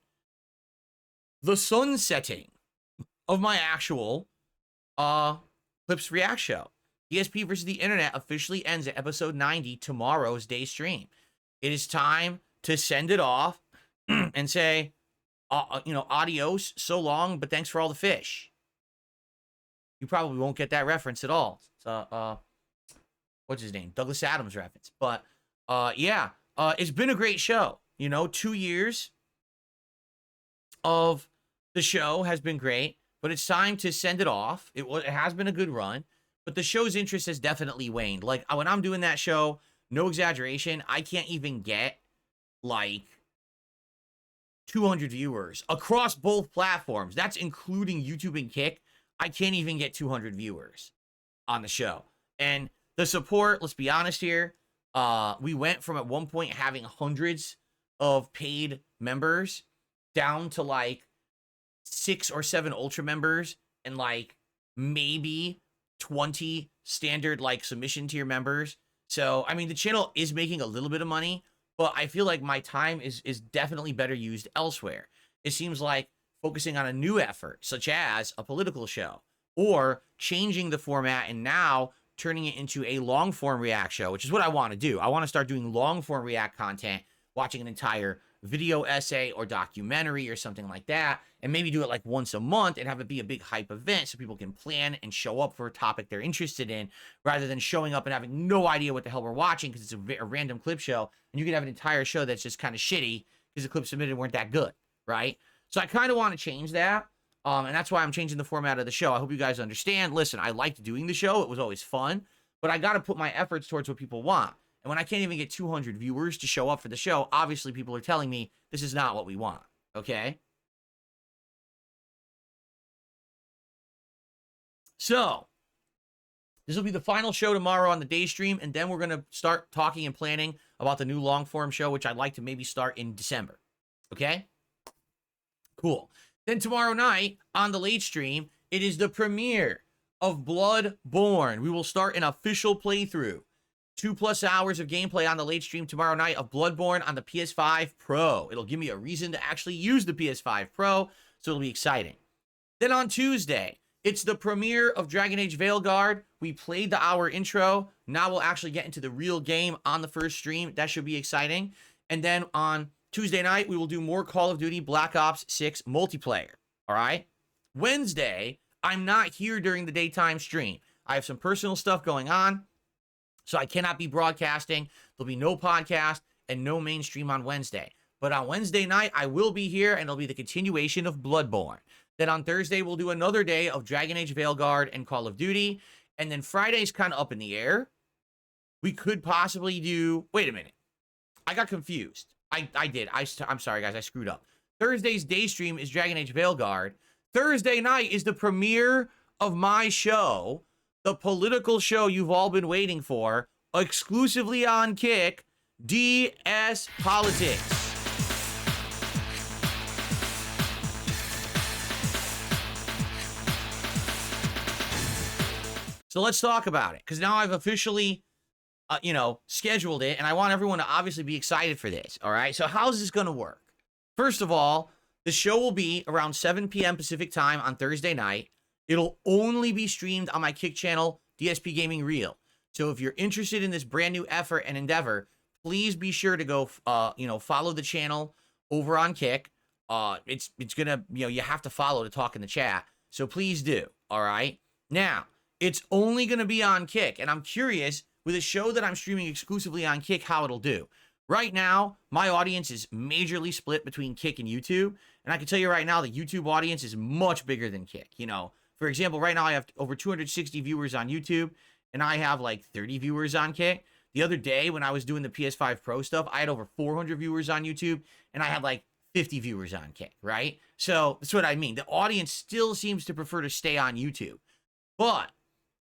the sunsetting of my actual Clips React show. DSP versus the Internet officially ends at episode 90, tomorrow's day stream. It is time to send it off and say, you know, adios, so long, but thanks for all the fish. You probably won't get that reference at all. It's, what's his name? Douglas Adams reference. But, yeah, it's been a great show. You know, 2 years of the show has been great, but it's time to send it off. It has been a good run, but the show's interest has definitely waned. Like, when I'm doing that show, no exaggeration, I can't even get, like, 200 viewers across both platforms. That's including YouTube and Kick. I can't even get 200 viewers on the show. And the support, let's be honest here, we went from at one point having hundreds of paid members down to like 6 or 7 ultra members and like maybe 20 standard like submission tier members. So, I mean, the channel is making a little bit of money, but I feel like my time is definitely better used elsewhere. It seems like focusing on a new effort, such as a political show, or changing the format and now turning it into a long-form React show, which is what I want to do. I want to start doing long-form React content, watching an entire video essay or documentary or something like that, and maybe do it like once a month and have it be a big hype event so people can plan and show up for a topic they're interested in, rather than showing up and having no idea what the hell we're watching because it's a random clip show, and you can have an entire show that's just kind of shitty because the clips submitted weren't that good, right? So I kind of want to change that, and that's why I'm changing the format of the show. I hope you guys understand. Listen, I liked doing the show. It was always fun, but I got to put my efforts towards what people want. And when I can't even get 200 viewers to show up for the show, obviously people are telling me this is not what we want, okay? So, this will be the final show tomorrow on the day stream, and then we're going to start talking and planning about the new long-form show, which I'd like to maybe start in December, okay? Cool. Then tomorrow night on the late stream, it is the premiere of Bloodborne. We will start an official playthrough. 2+ hours of gameplay on the late stream tomorrow night of Bloodborne on the PS5 Pro. It'll give me a reason to actually use the PS5 Pro, so it'll be exciting. Then on Tuesday, it's the premiere of Dragon Age Veilguard. We played the hour intro. Now we'll actually get into the real game on the first stream. That should be exciting. And then on Tuesday night, we will do more Call of Duty Black Ops 6 multiplayer. All right? Wednesday, I'm not here during the daytime stream. I have some personal stuff going on, so I cannot be broadcasting. There'll be no podcast and no mainstream on Wednesday. But on Wednesday night, I will be here, and it'll be the continuation of Bloodborne. Then on Thursday, we'll do another day of Dragon Age Veilguard and Call of Duty. And then Friday's kind of up in the air. We could possibly do... Wait a minute. I got confused. I did. I'm sorry, guys. I screwed up. Thursday's day stream is Dragon Age Veilguard. Thursday night is the premiere of my show, the political show you've all been waiting for, exclusively on Kick, DS Politics. So let's talk about it, because now I've officially, scheduled it, and I want everyone to obviously be excited for this, all right? So how's this going to work? First of all, the show will be around 7 p.m. Pacific time on Thursday night. It'll only be streamed on my Kick channel, DSPGaming Reel. So if you're interested in this brand new effort and endeavor, please be sure to go, follow the channel over on Kick. It's gonna, you have to follow to talk in the chat. So please do, all right? Now, it's only going to be on Kick, and I'm curious, with a show that I'm streaming exclusively on Kick, how it'll do. Right now, my audience is majorly split between Kick and YouTube, and I can tell you right now, the YouTube audience is much bigger than Kick. For example, right now I have over 260 viewers on YouTube, and I have like 30 viewers on Kick. The other day, when I was doing the PS5 Pro stuff, I had over 400 viewers on YouTube, and I had like 50 viewers on Kick, right? So that's what I mean. The audience still seems to prefer to stay on YouTube. But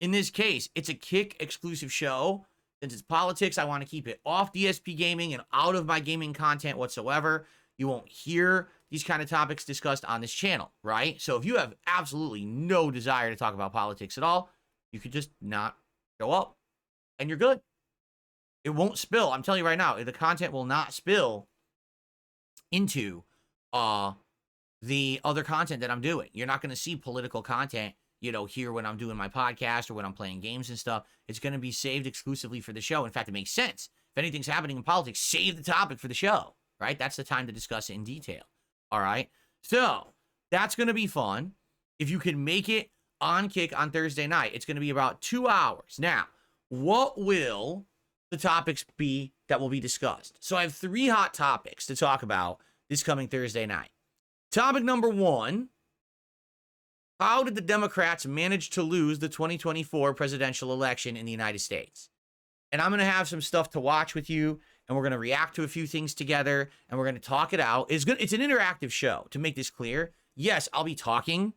in this case, it's a Kick exclusive show. Since it's politics, I want to keep it off DSP Gaming and out of my gaming content whatsoever. You won't hear these kind of topics discussed on this channel, right? So if you have absolutely no desire to talk about politics at all, you could just not show up and you're good. It won't spill. I'm telling you right now, the content will not spill into the other content that I'm doing. You're not going to see political content here when I'm doing my podcast or when I'm playing games and stuff. It's going to be saved exclusively for the show. In fact, it makes sense. If anything's happening in politics, save the topic for the show, right? That's the time to discuss it in detail, all right? So that's going to be fun. If you can make it on Kick on Thursday night, it's going to be about 2 hours. Now, what will the topics be that will be discussed? So I have 3 hot topics to talk about this coming Thursday night. Topic number 1, how did the Democrats manage to lose the 2024 presidential election in the United States? And I'm going to have some stuff to watch with you, and we're going to react to a few things together, and we're going to talk it out. It's an interactive show, to make this clear. Yes, I'll be talking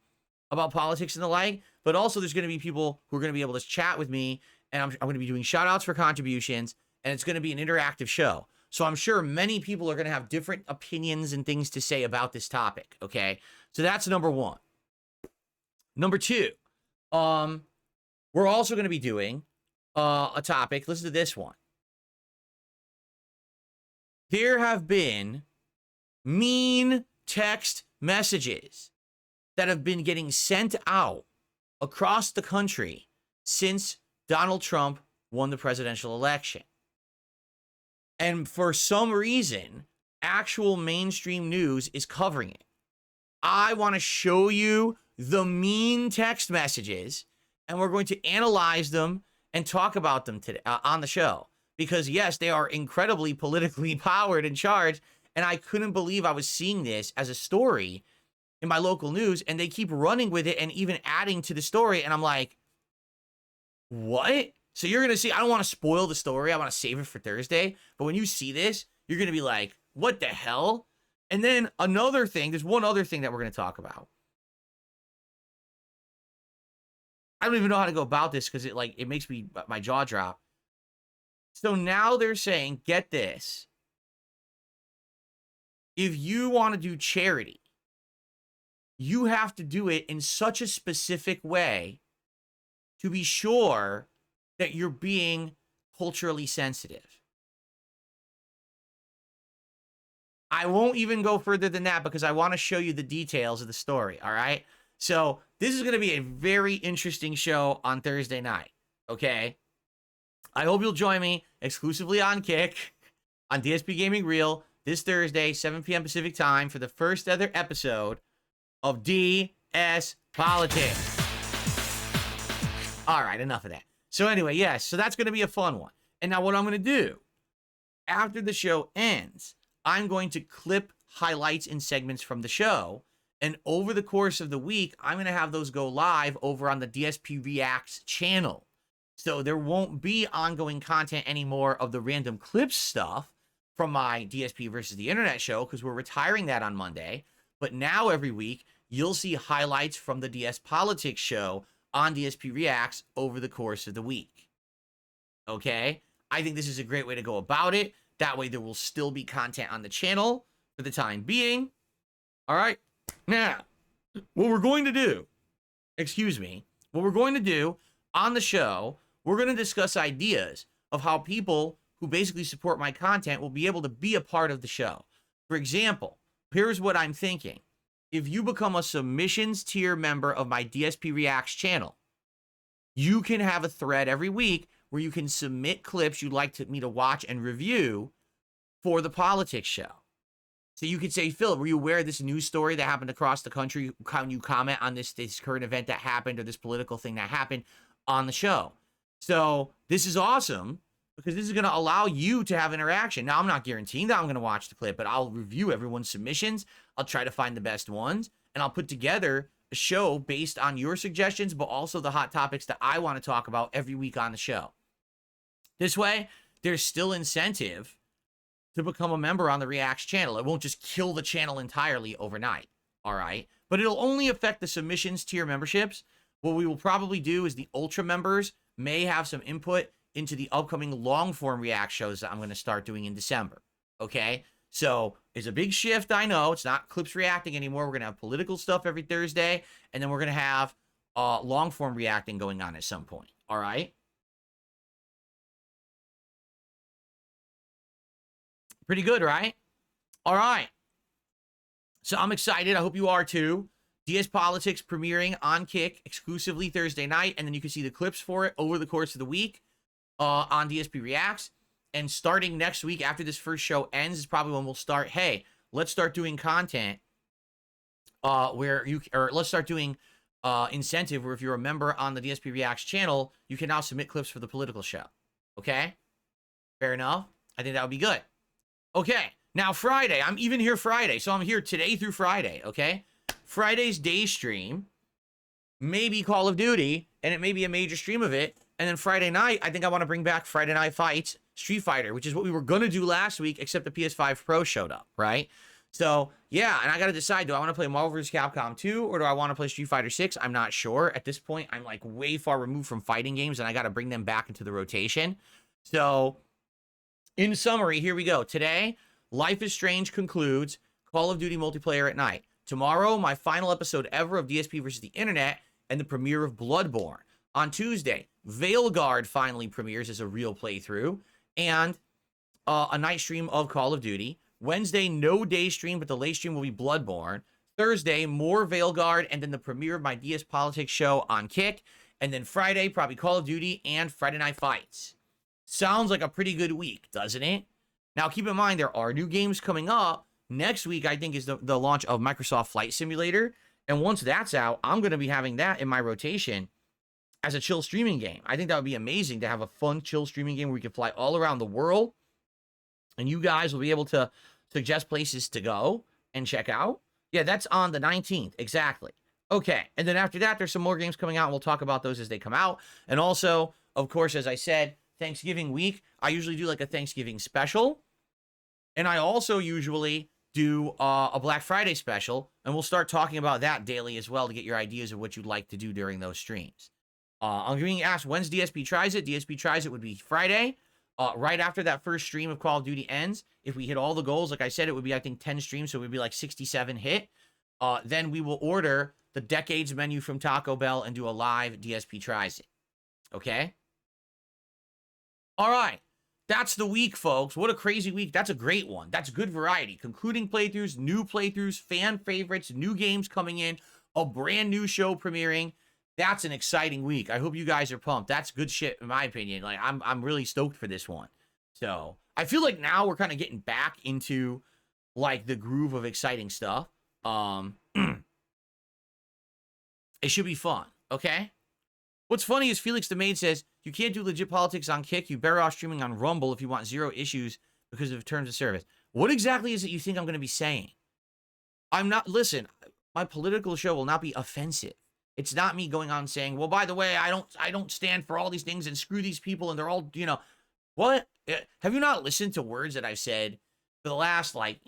about politics and the like, but also there's going to be people who are going to be able to chat with me, and I'm going to be doing shout-outs for contributions, and it's going to be an interactive show. So I'm sure many people are going to have different opinions and things to say about this topic, okay? So that's number 1. Number 2, we're also going to be doing a topic. Listen to this one. There have been mean text messages that have been getting sent out across the country since Donald Trump won the presidential election. And for some reason, actual mainstream news is covering it. I want to show you the mean text messages, and we're going to analyze them and talk about them today on the show. Because yes, they are incredibly politically powered and charged, and I couldn't believe I was seeing this as a story in my local news, and they keep running with it and even adding to the story, and I'm like, what? So you're going to see, I don't want to spoil the story. I want to save it for Thursday. But when you see this, you're going to be like, what the hell? And then another thing, there's one other thing that we're going to talk about. I don't even know how to go about this because it makes my jaw drop. So now they're saying, get this. If you want to do charity, you have to do it in such a specific way to be sure that you're being culturally sensitive. I won't even go further than that because I want to show you the details of the story, all right? So this is going to be a very interesting show on Thursday night, okay? I hope you'll join me exclusively on Kick, on DSPGaming Reel, this Thursday, 7 p.m. Pacific time, for the first ever episode of DS Politics. All right, enough of that. So anyway, yes, so that's going to be a fun one. And now what I'm going to do, after the show ends, I'm going to clip highlights and segments from the show. And over the course of the week, I'm going to have those go live over on the DSP Reacts channel. So there won't be ongoing content anymore of the random clips stuff from my DSP versus the Internet show because we're retiring that on Monday. But now every week, you'll see highlights from the DS Politics show on DSP Reacts over the course of the week. Okay? I think this is a great way to go about it. That way there will still be content on the channel for the time being. All right? Now, what we're going to do on the show, we're going to discuss ideas of how people who basically support my content will be able to be a part of the show. For example, here's what I'm thinking. If you become a submissions tier member of my DSP Reacts channel, you can have a thread every week where you can submit clips you'd like me to watch and review for the politics show. So you could say, Phil, were you aware of this news story that happened across the country? Can you comment on this current event that happened or this political thing that happened on the show? So this is awesome because this is going to allow you to have interaction. Now, I'm not guaranteeing that I'm going to watch the clip, but I'll review everyone's submissions. I'll try to find the best ones, and I'll put together a show based on your suggestions, but also the hot topics that I want to talk about every week on the show. This way, there's still incentive to become a member on the Reacts channel. It won't just kill the channel entirely overnight, all right? But it'll only affect the submissions tier memberships. What we will probably do is the Ultra members may have some input into the upcoming long-form React shows that I'm going to start doing in December, okay? So it's a big shift, I know. It's not clips reacting anymore. We're going to have political stuff every Thursday, and then we're going to have long-form reacting going on at some point, all right? Pretty good, right? All right. So I'm excited. I hope you are too. DS Politics premiering on Kick exclusively Thursday night, and then you can see the clips for it over the course of the week on DSP Reacts. And starting next week, after this first show ends, is probably when we'll start, hey, let's start doing content let's start doing incentive where if you're a member on the DSP Reacts channel, you can now submit clips for the political show. Okay? Fair enough? I think that would be good. Okay, now Friday. I'm even here Friday, so I'm here today through Friday, okay? Friday's day stream may be Call of Duty, and it may be a major stream of it. And then Friday night, I think I want to bring back Friday Night Fights Street Fighter, which is what we were going to do last week, except the PS5 Pro showed up, right? So, yeah, and I got to decide, do I want to play Marvel vs. Capcom 2, or do I want to play Street Fighter 6? I'm not sure. At this point, I'm like way far removed from fighting games, and I got to bring them back into the rotation. So, in summary, here we go. Today, Life is Strange concludes, Call of Duty multiplayer at night. Tomorrow, my final episode ever of DSP versus the Internet and the premiere of Bloodborne. On Tuesday, Veilguard finally premieres as a real playthrough and a night stream of Call of Duty. Wednesday, no day stream, but the late stream will be Bloodborne. Thursday, more Veilguard and then the premiere of my DS Politics show on Kick. And then Friday, probably Call of Duty and Friday Night Fights. Sounds like a pretty good week, doesn't it? Now, keep in mind, there are new games coming up. Next week, I think, is the launch of Microsoft Flight Simulator. And once that's out, I'm going to be having that in my rotation as a chill streaming game. I think that would be amazing to have a fun, chill streaming game where we can fly all around the world. And you guys will be able to suggest places to go and check out. Yeah, that's on the 19th. Exactly. Okay. And then after that, there's some more games coming out, and we'll talk about those as they come out. And also, of course, as I said, Thanksgiving week, I usually do like a Thanksgiving special. And I also usually do a Black Friday special. And we'll start talking about that daily as well to get your ideas of what you'd like to do during those streams. I'm being asked, when's DSP Tries It? DSP Tries It would be Friday. Right after that first stream of Call of Duty ends. If we hit all the goals, like I said, it would be, I think, 10 streams. So it would be like 67 hit. Then we will order the Decades menu from Taco Bell and do a live DSP Tries It. Okay? All right. That's the week, folks. What a crazy week. That's a great one. That's good variety. Concluding playthroughs, new playthroughs, fan favorites, new games coming in, a brand new show premiering. That's an exciting week. I hope you guys are pumped. That's good shit, in my opinion. Like, I'm really stoked for this one. So, I feel like now we're kind of getting back into, like, the groove of exciting stuff. It should be fun, okay? What's funny is Felix the Maid says, you can't do legit politics on Kick. You better off streaming on Rumble if you want zero issues because of terms of service. What exactly is it you think I'm going to be saying? I'm not, listen, my political show will not be offensive. It's not me going on saying, well, by the way, I don't stand for all these things and screw these people and they're all, you know, what? Have you not listened to words that I've said for the last, like,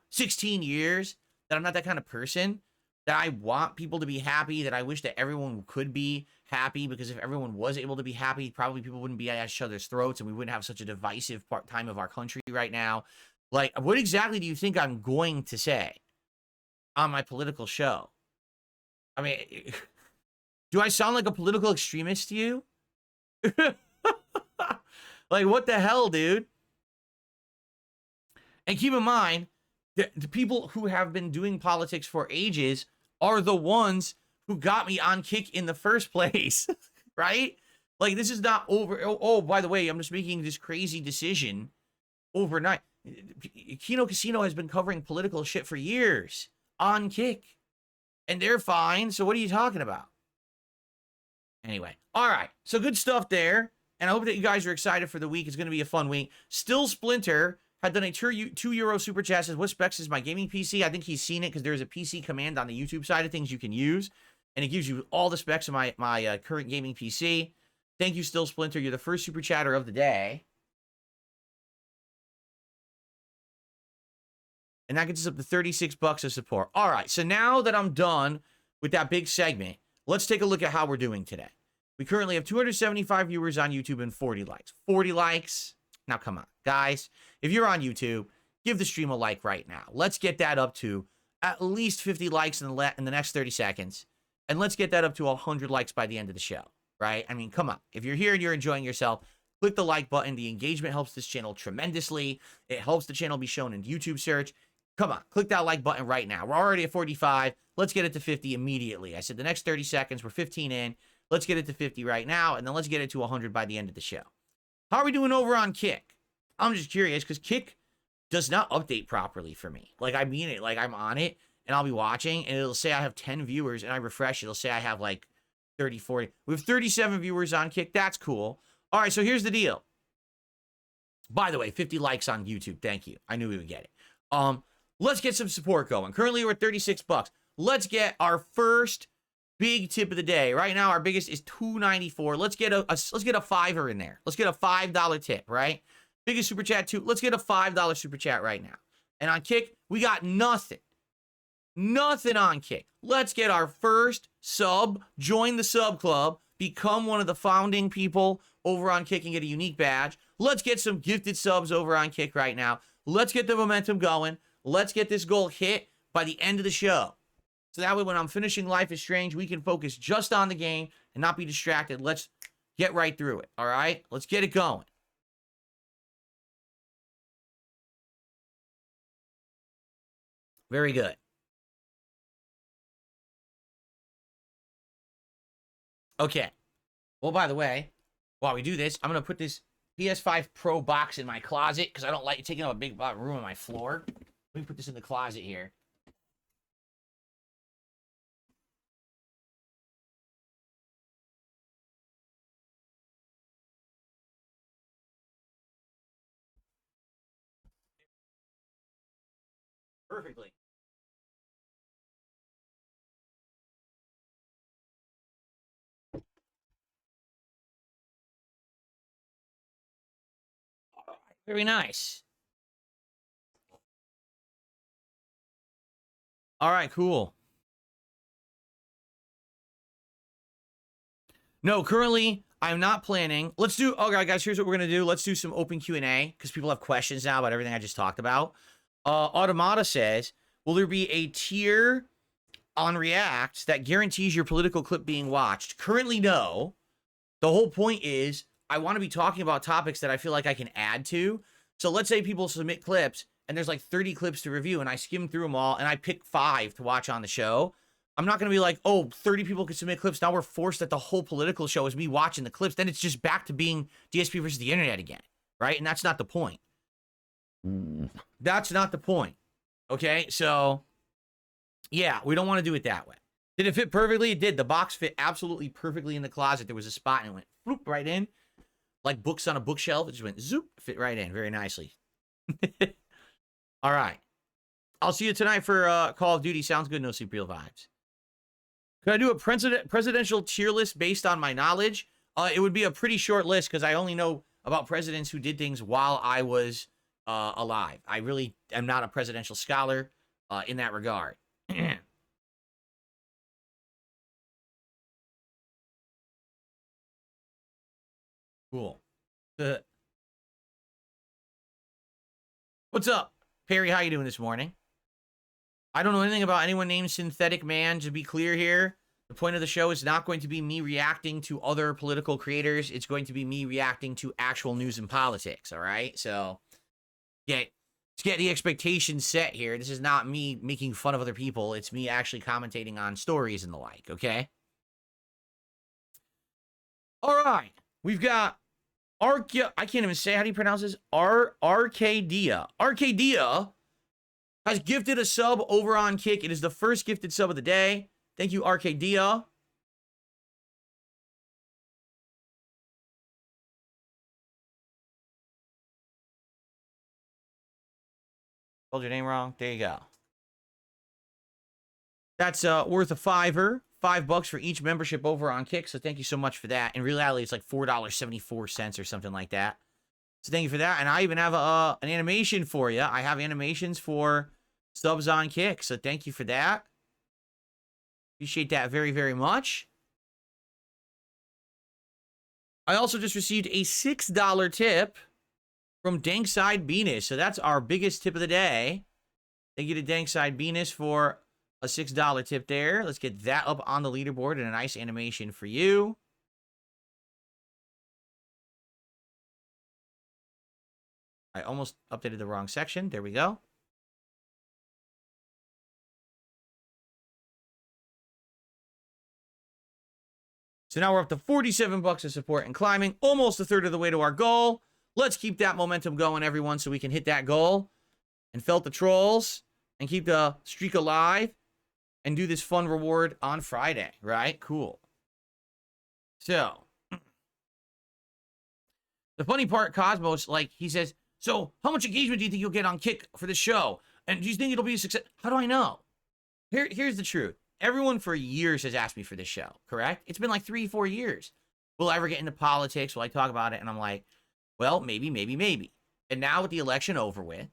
16 years that I'm not that kind of person? That I want people to be happy, that I wish that everyone could be happy, because if everyone was able to be happy, probably people wouldn't be at each other's throats and we wouldn't have such a divisive time of our country right now. Like, what exactly do you think I'm going to say on my political show? I mean, do I sound like a political extremist to you? Like, what the hell, dude? And keep in mind, the people who have been doing politics for ages are the ones who got me on Kick in the first place, right? Like, this is not over. Oh, by the way, I'm just making this crazy decision overnight. Kino Casino has been covering political shit for years on Kick, and they're fine. So what are you talking about? Anyway, all right. So good stuff there, and I hope that you guys are excited for the week. It's going to be a fun week. Still Splinter had done a €2 super chat, says, what specs is my gaming PC? I think he's seen it because there's a PC command on the YouTube side of things you can use, and it gives you all the specs of my current gaming PC. Thank you, Still Splinter. You're the first super chatter of the day. And that gets us up to $36 of support. All right, so now that I'm done with that big segment, let's take a look at how we're doing today. We currently have 275 viewers on YouTube and 40 likes. 40 likes? Now, come on, guys. If you're on YouTube, give the stream a like right now. Let's get that up to at least 50 likes in the next 30 seconds. And let's get that up to 100 likes by the end of the show, right? I mean, come on. If you're here and you're enjoying yourself, click the like button. The engagement helps this channel tremendously. It helps the channel be shown in YouTube search. Come on, click that like button right now. We're already at 45. Let's get it to 50 immediately. I said the next 30 seconds. We're 15 in. Let's get it to 50 right now, and then let's get it to 100 by the end of the show. How are we doing over on Kick? I'm just curious because Kick does not update properly for me. Like, I mean it. Like, I'm on it, and I'll be watching, and it'll say I have 10 viewers, and I refresh. It'll say I have, like, 30, 40. We have 37 viewers on Kick. That's cool. All right, so here's the deal. By the way, 50 likes on YouTube. Thank you. I knew we would get it. Let's get some support going. Currently, we're at $36. Let's get our first big tip of the day. Right now, our biggest is $2.94. Let's get a fiver in there. Let's get a $5 tip, right? Biggest super chat too. Let's get a $5 super chat right now. And on Kick, we got nothing. Nothing on Kick. Let's get our first sub. Join the sub club. Become one of the founding people over on Kick and get a unique badge. Let's get some gifted subs over on Kick right now. Let's get the momentum going. Let's get this goal hit by the end of the show. So that way when I'm finishing Life is Strange, we can focus just on the game and not be distracted. Let's get right through it, all right? Let's get it going. Very good. Okay. Well, by the way, while we do this, I'm going to put this PS5 Pro box in my closet because I don't like taking up a big room on my floor. Let me put this in the closet here. Perfectly. Very nice. All right, cool. No, currently I'm not planning. Let's do. Okay, guys, here's what we're gonna do. Let's do some open Q&A because people have questions now about everything I just talked about. Automata says, "Will there be a tier on React that guarantees your political clip being watched?" Currently, no. The whole point is I want to be talking about topics that I feel like I can add to. So let's say people submit clips and there's like 30 clips to review and I skim through them all and I pick 5 to watch on the show. I'm not going to be like, oh, 30 people can submit clips. Now we're forced that the whole political show is me watching the clips. Then it's just back to being DSP versus the internet again, right? And that's not the point. That's not the point. Okay, so yeah, we don't want to do it that way. Did it fit perfectly? It did. The box fit absolutely perfectly in the closet. There was a spot and it went floop right in. Like books on a bookshelf. It just went zoop, fit right in very nicely. All right. I'll see you tonight for Call of Duty. Sounds good. No Super Real vibes. Could I do a presidential tier list based on my knowledge? It would be a pretty short list because I only know about presidents who did things while I was alive. I really am not a presidential scholar in that regard. Cool. What's up, Perry? How you doing this morning? I don't know anything about anyone named Synthetic Man. To be clear here, the point of the show is not going to be me reacting to other political creators. It's going to be me reacting to actual news and politics, all right? So, let's get the expectations set here. This is not me making fun of other people. It's me actually commentating on stories and the like, okay? All right. We've got I can't even say, how do you pronounce this? Arcadia. Arcadia has gifted a sub over on Kick. It is the first gifted sub of the day. Thank you, Arcadia. Spelled your name wrong. There you go. That's worth a $5. $5 for each membership over on Kick. So thank you so much for that. In reality, it's like $4.74 or something like that. So thank you for that. And I even have an animation for you. I have animations for subs on Kick. So thank you for that. Appreciate that very, very much. I also just received a $6 tip from Dankside Venus. So that's our biggest tip of the day. Thank you to Dankside Venus for a $6 tip there. Let's get that up on the leaderboard and a nice animation for you. I almost updated the wrong section. There we go. So now we're up to $47 of support and climbing, almost a third of the way to our goal. Let's keep that momentum going, everyone, so we can hit that goal and felt the trolls and keep the streak alive and do this fun reward on Friday, right? Cool. So, the funny part, Cosmos, like, he says, so how much engagement do you think you'll get on Kick for the show? And do you think it'll be a success? How do I know? Here's the truth. Everyone for years has asked me for this show, correct? It's been like 3-4 years. Will I ever get into politics? Will I talk about it? And I'm like, well, maybe, maybe, maybe. And now with the election over with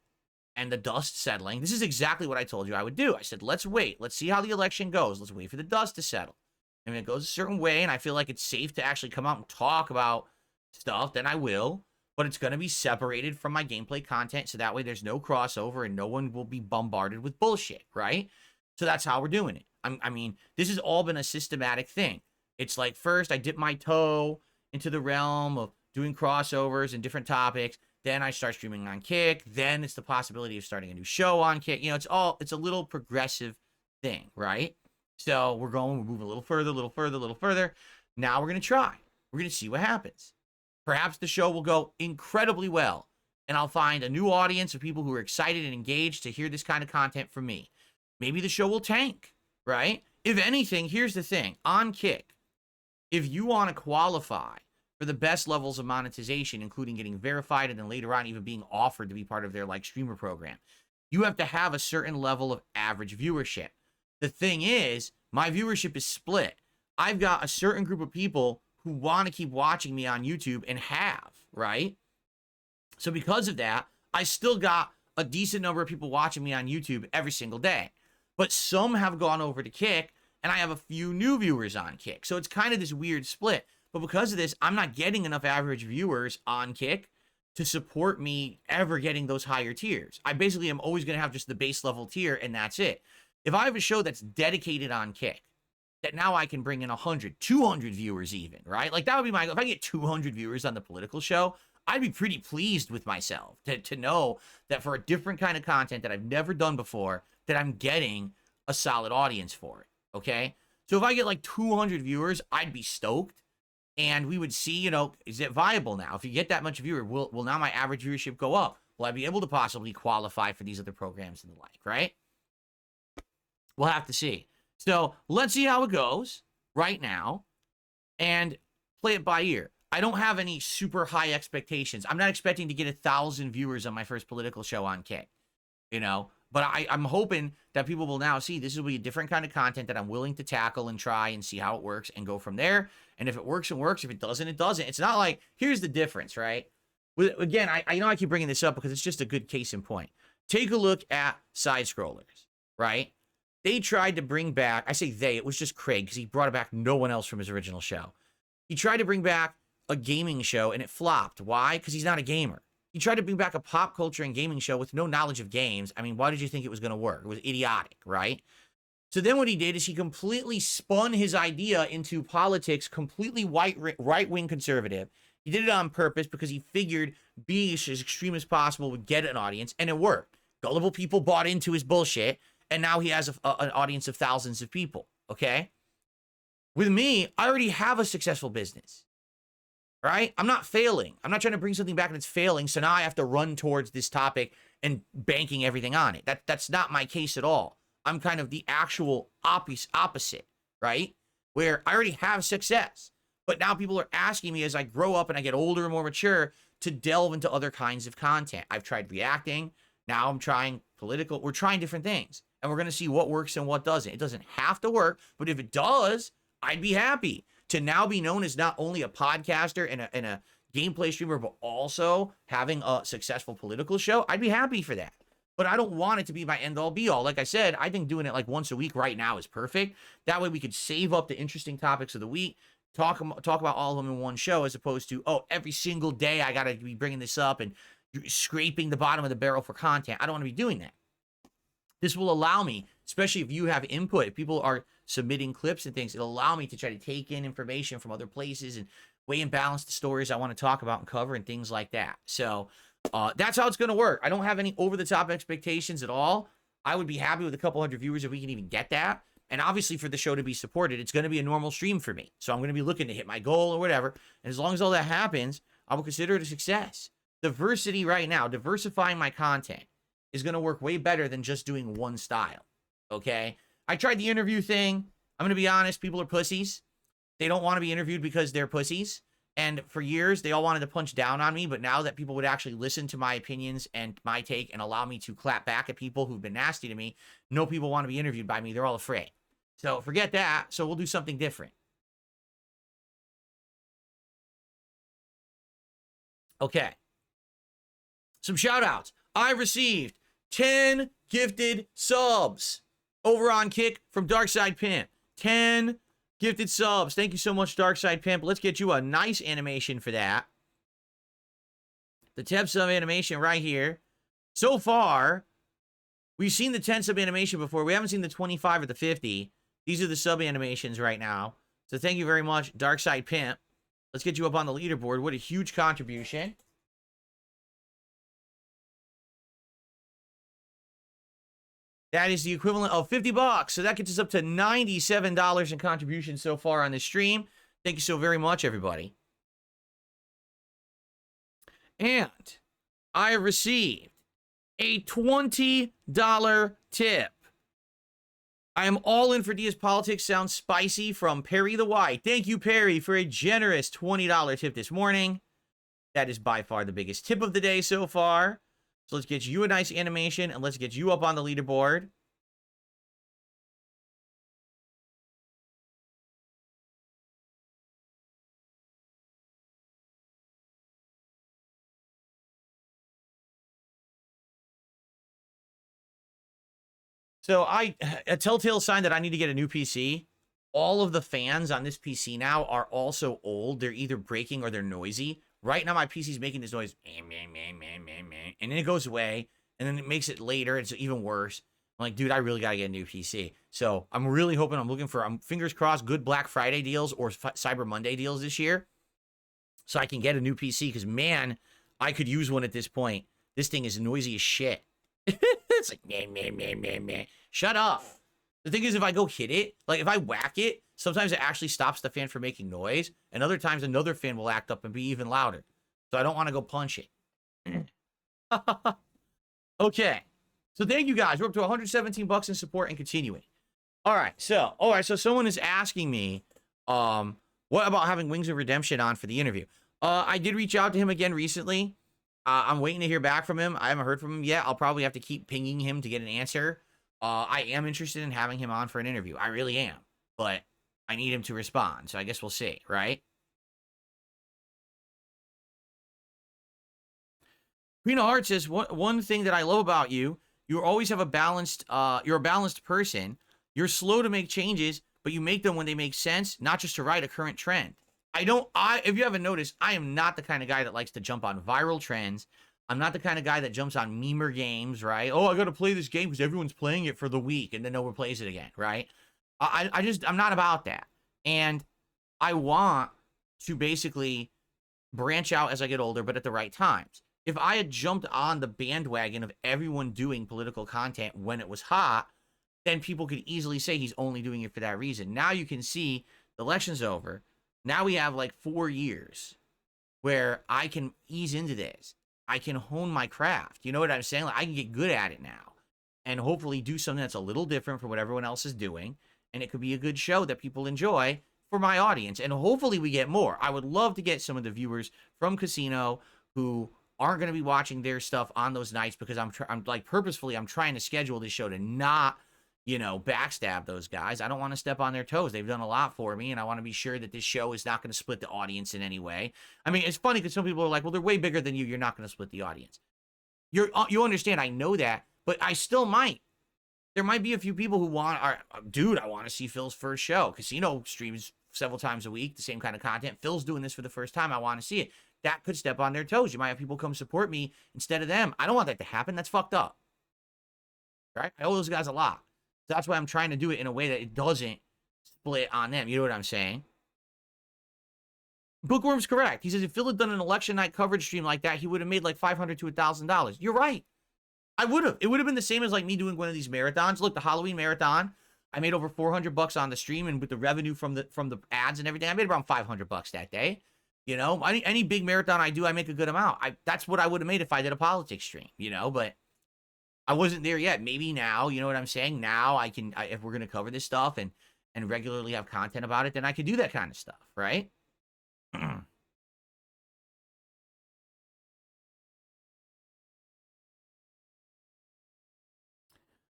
and the dust settling, this is exactly what I told you I would do. I said, let's wait. Let's see how the election goes. Let's wait for the dust to settle. And if it goes a certain way and I feel like it's safe to actually come out and talk about stuff, then I will. But it's going to be separated from my gameplay content so that way there's no crossover and no one will be bombarded with bullshit, right? So that's how we're doing it. I mean, this has all been a systematic thing. It's like, first I dip my toe into the realm of doing crossovers and different topics. Then I start streaming on Kick. Then it's the possibility of starting a new show on Kick. You know, it's a little progressive thing, right? So we're moving a little further, a little further, a little further. Now we're going to try. We're going to see what happens. Perhaps the show will go incredibly well. And I'll find a new audience of people who are excited and engaged to hear this kind of content from me. Maybe the show will tank, right? If anything, here's the thing. On Kick, if you want to qualify for the best levels of monetization, including getting verified and then later on even being offered to be part of their like streamer program, you have to have a certain level of average viewership. The thing is, my viewership is split. I've got a certain group of people who want to keep watching me on YouTube and have, right? So because of that, I still got a decent number of people watching me on YouTube every single day. But some have gone over to Kick, and I have a few new viewers on Kick. So it's kind of this weird split. But because of this, I'm not getting enough average viewers on Kick to support me ever getting those higher tiers. I basically am always going to have just the base level tier, and that's it. If I have a show that's dedicated on Kick, that now I can bring in 100, 200 viewers even, right? Like that would be my goal. If I get 200 viewers on the political show, I'd be pretty pleased with myself to know that for a different kind of content that I've never done before, that I'm getting a solid audience for it, okay? So if I get like 200 viewers, I'd be stoked. And we would see, is it viable now? If you get that much viewer, will now my average viewership go up? Will I be able to possibly qualify for these other programs and the like, right? We'll have to see. So let's see how it goes right now and play it by ear. I don't have any super high expectations. I'm not expecting to get 1,000 viewers on my first political show on Kick, but I'm hoping that people will now see this will be a different kind of content that I'm willing to tackle and try and see how it works and go from there. And if it works, it works. If it doesn't, it doesn't. It's not like, here's the difference, right? Again, I know I keep bringing this up because it's just a good case in point. Take a look at side scrollers, right? They tried to bring back, I say they, it was just Craig because he brought back no one else from his original show. He tried to bring back a gaming show and it flopped. Why? Because he's not a gamer. He tried to bring back a pop culture and gaming show with no knowledge of games. I mean, why did you think it was going to work? It was idiotic, right? So then what he did is he completely spun his idea into politics, completely right-wing conservative. He did it on purpose because he figured being as extreme as possible would get an audience, and it worked. Gullible people bought into his bullshit, and now he has an audience of thousands of people, okay? With me, I already have a successful business, right? I'm not failing. I'm not trying to bring something back and it's failing, so now I have to run towards this topic and banking everything on it. That's not my case at all. I'm kind of the actual opposite, right? Where I already have success, but now people are asking me as I grow up and I get older and more mature to delve into other kinds of content. I've tried reacting. Now I'm trying political. We're trying different things, and we're going to see what works and what doesn't. It doesn't have to work, but if it does, I'd be happy to now be known as not only a podcaster and a gameplay streamer, but also having a successful political show. I'd be happy for that. But I don't want it to be my end-all be-all. Like I said, I think doing it like once a week right now is perfect. That way we could save up the interesting topics of the week, talk about all of them in one show, as opposed to, every single day I got to be bringing this up and scraping the bottom of the barrel for content. I don't want to be doing that. This will allow me, especially if you have input, if people are submitting clips and things, it'll allow me to try to take in information from other places and weigh and balance the stories I want to talk about and cover and things like that. So that's how it's going to work. I don't have any over-the-top expectations at all. I would be happy with a couple hundred viewers if we can even get that. And obviously for the show to be supported, it's going to be a normal stream for me. So I'm going to be looking to hit my goal or whatever. And as long as all that happens, I will consider it a success. Diversity right now, diversifying my content is going to work way better than just doing one style. Okay? I tried the interview thing. I'm going to be honest, people are pussies. They don't want to be interviewed because they're pussies. And for years, they all wanted to punch down on me. But now that people would actually listen to my opinions and my take and allow me to clap back at people who've been nasty to me, no people want to be interviewed by me. They're all afraid. So forget that. So we'll do something different. Okay. Some shout outs. I received 10 gifted subs over on Kick from Darkside Pimp. 10 gifted subs. Thank you so much, Darkside Pimp. Let's get you a nice animation for that. The 10 sub animation right here. So far, we've seen the 10 sub animation before. We haven't seen the 25 or the 50. These are the sub animations right now. So thank you very much, Darkside Pimp. Let's get you up on the leaderboard. What a huge contribution. That is the equivalent of $50. So that gets us up to $97 in contributions so far on this stream. Thank you so very much, everybody. And I received a $20 tip. I am all in for DS Politics. Sounds spicy from Perry the White. Thank you, Perry, for a generous $20 tip this morning. That is by far the biggest tip of the day so far. So let's get you a nice animation and let's get you up on the leaderboard. So a telltale sign that I need to get a new PC. All of the fans on this PC now are also old. They're either breaking or they're noisy. Right now, my PC's making this noise, and then it goes away, and then it makes it later. It's even worse. I'm like, dude, I really gotta get a new PC. So I'm really hoping, I'm looking for, fingers crossed, good Black Friday deals or Cyber Monday deals this year, so I can get a new PC. Because man, I could use one at this point. This thing is noisy as shit. It's like, meh. Shut up. The thing is, if I go hit it, like if I whack it, sometimes it actually stops the fan from making noise, and other times another fan will act up and be even louder. So I don't want to go punch it. Okay. So thank you guys. We're up to 117 bucks in support and continuing. All right. So someone is asking me, what about having Wings of Redemption on for the interview? I did reach out to him again recently. I'm waiting to hear back from him. I haven't heard from him yet. I'll probably have to keep pinging him to get an answer. I am interested in having him on for an interview. I really am. But I need him to respond. So I guess we'll see, right? Queen of Hearts says, one thing that I love about you, you always have a balanced, you're a balanced person. You're slow to make changes, but you make them when they make sense, not just to ride a current trend. If you haven't noticed, I am not the kind of guy that likes to jump on viral trends. I'm not the kind of guy that jumps on memer games, right? Oh, I got to play this game because everyone's playing it for the week and then no one plays it again, right? I'm not about that. And I want to basically branch out as I get older, but at the right times. If I had jumped on the bandwagon of everyone doing political content when it was hot, then people could easily say he's only doing it for that reason. Now you can see the election's over. Now we have like 4 years where I can ease into this. I can hone my craft. You know what I'm saying? Like, I can get good at it now and hopefully do something that's a little different from what everyone else is doing. And it could be a good show that people enjoy for my audience. And hopefully we get more. I would love to get some of the viewers from Casino who aren't going to be watching their stuff on those nights, because I'm like purposefully, I'm trying to schedule this show to not, backstab those guys. I don't want to step on their toes. They've done a lot for me, and I want to be sure that this show is not going to split the audience in any way. I mean, it's funny because some people are like, well, they're way bigger than you. You're not going to split the audience. You understand, I know that, but I still might. There might be a few people who dude, I want to see Phil's first show. Casino streams several times a week, the same kind of content. Phil's doing this for the first time. I want to see it. That could step on their toes. You might have people come support me instead of them. I don't want that to happen. That's fucked up. Right? I owe those guys a lot. So that's why I'm trying to do it in a way that it doesn't split on them. You know what I'm saying? Bookworm's correct. He says if Phil had done an election night coverage stream like that, he would have made like $500 to $1,000. You're right. I would have. It would have been the same as like me doing one of these marathons. Look, the Halloween marathon, I made over $400 on the stream, and with the revenue from the ads and everything, I made around $500 that day. Any big marathon I do, I make a good amount. That's what I would have made if I did a politics stream, but I wasn't there yet. Maybe now, you know what I'm saying? Now if we're going to cover this stuff and regularly have content about it, then I could do that kind of stuff, right?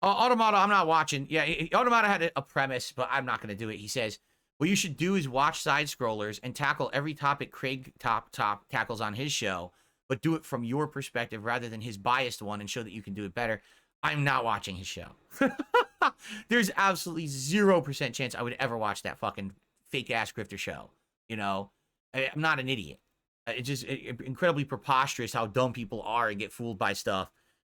Automata, I'm not watching. Yeah, Automata had a premise, but I'm not going to do it. He says, what you should do is watch side scrollers and tackle every topic Craig tackles on his show, but do it from your perspective rather than his biased one and show that you can do it better. I'm not watching his show. There's absolutely 0% chance I would ever watch that fucking fake-ass grifter show. I'm not an idiot. It's just incredibly preposterous how dumb people are and get fooled by stuff.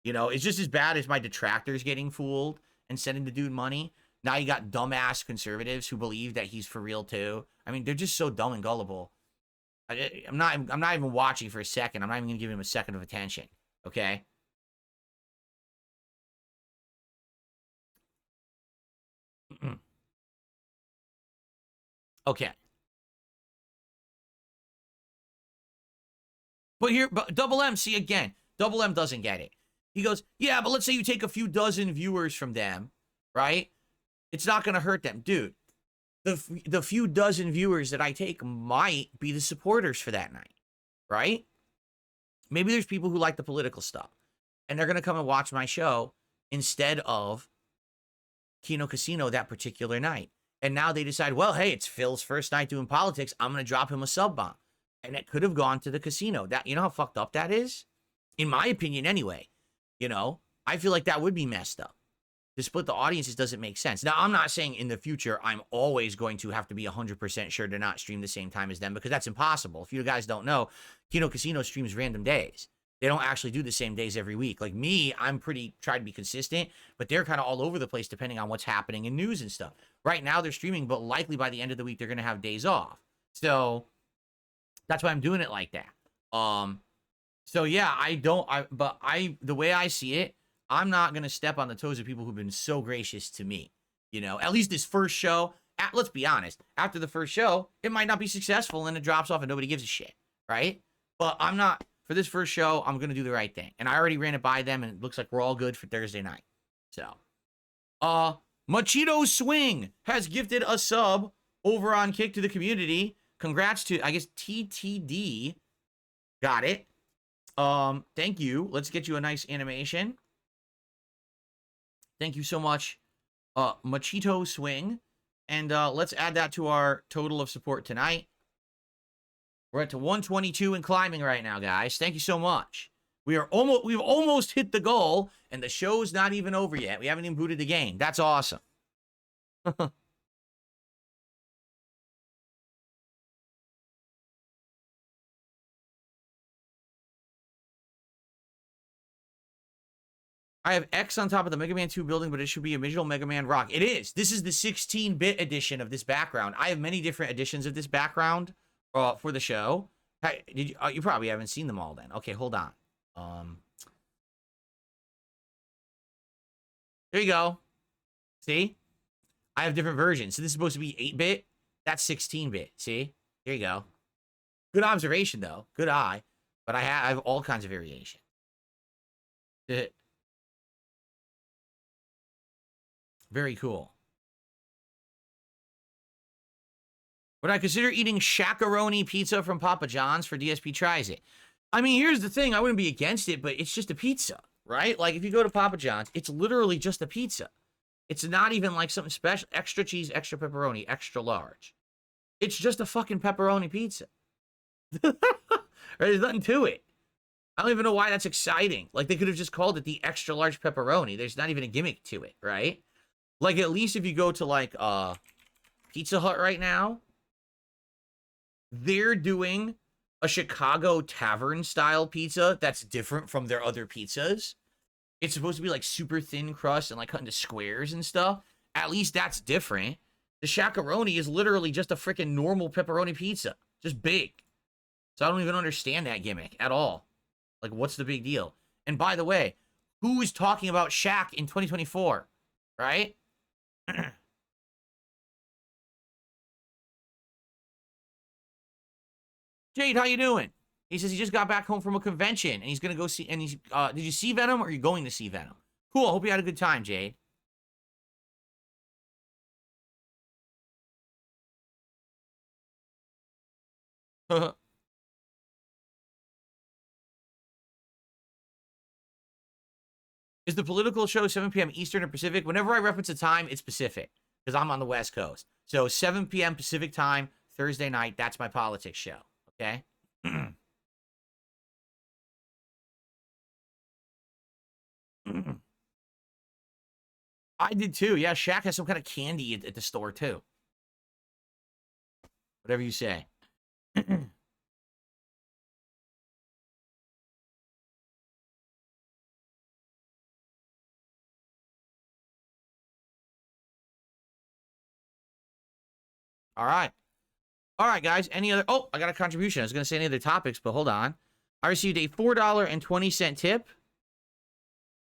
It's just as bad as my detractors getting fooled and sending the dude money. Now you got dumbass conservatives who believe that he's for real too. I mean, they're just so dumb and gullible. I'm not even watching for a second. I'm not even going to give him a second of attention. Okay? Okay. But Double M, see again, Double M doesn't get it. He goes, yeah, but let's say you take a few dozen viewers from them, right? It's not going to hurt them. Dude, the few dozen viewers that I take might be the supporters for that night, right? Maybe there's people who like the political stuff, and they're going to come and watch my show instead of Kino Casino that particular night. And now they decide, well, hey, it's Phil's first night doing politics. I'm going to drop him a sub bomb. And it could have gone to the casino. You know how fucked up that is? In my opinion, anyway. I feel like that would be messed up. to split the audiences doesn't make sense. Now, I'm not saying in the future I'm always going to have to be 100% sure to not stream the same time as them, because that's impossible. If you guys don't know, Kino Casino streams random days. They don't actually do the same days every week. Like me, I'm try to be consistent, but they're kind of all over the place depending on what's happening in news and stuff. Right now they're streaming, but likely by the end of the week they're going to have days off. So that's why I'm doing it like that. So yeah, the way I see it, I'm not going to step on the toes of people who've been so gracious to me. You know, at least this first show, let's be honest, after the first show, it might not be successful and it drops off and nobody gives a shit, right? But for this first show, I'm going to do the right thing. And I already ran it by them, and it looks like we're all good for Thursday night. So, Machito Swing has gifted a sub over on Kick to the community. Congrats to, I guess, TTD. Got it. Thank you. Let's get you a nice animation. Thank you so much, Machito Swing. And let's add that to our total of support tonight. We're at to 122 and climbing right now, guys. Thank you so much. We've almost hit the goal, and the show's not even over yet. We haven't even booted the game. That's awesome. I have X on top of the Mega Man 2 building, but it should be a original Mega Man Rock. It is. This is the 16-bit edition of this background. I have many different editions of this background for the show. Hey, you probably haven't seen them all then. Okay, hold on. There you go. See? I have different versions. So this is supposed to be 8-bit. That's 16-bit. See? There you go. Good observation, though. Good eye. But I have all kinds of variation. Very cool. Would I consider eating shakaroni pizza from Papa John's for DSP tries it? I mean, here's the thing. I wouldn't be against it, but it's just a pizza, right? Like, if you go to Papa John's, it's literally just a pizza. It's not even like something special. Extra cheese, extra pepperoni, extra large. It's just a fucking pepperoni pizza. There's nothing to it. I don't even know why that's exciting. Like, they could have just called it the extra large pepperoni. There's not even a gimmick to it, right? Like, at least if you go to, like, Pizza Hut right now, they're doing a Chicago tavern-style pizza that's different from their other pizzas. It's supposed to be, like, super thin crust and, like, cut into squares and stuff. At least that's different. The shakaroni is literally just a freaking normal pepperoni pizza. Just big. So I don't even understand that gimmick at all. Like, what's the big deal? And by the way, who is talking about Shaq in 2024? Right? Jade, how you doing? He says he just got back home from a convention and he's gonna go see. And he's did you see Venom or are you going to see Venom? Cool. Hope you had a good time, Jade. Is the political show 7 p.m. Eastern or Pacific? Whenever I reference a time, it's Pacific because I'm on the West Coast. So 7 p.m. Pacific time, Thursday night. That's my politics show. Okay. I did too. Yeah, Shaq has some kind of candy at the store too. Whatever you say. All right. All right, guys. Any other... Oh, I got a contribution. I was going to say any other topics, but hold on. I received a $4.20 tip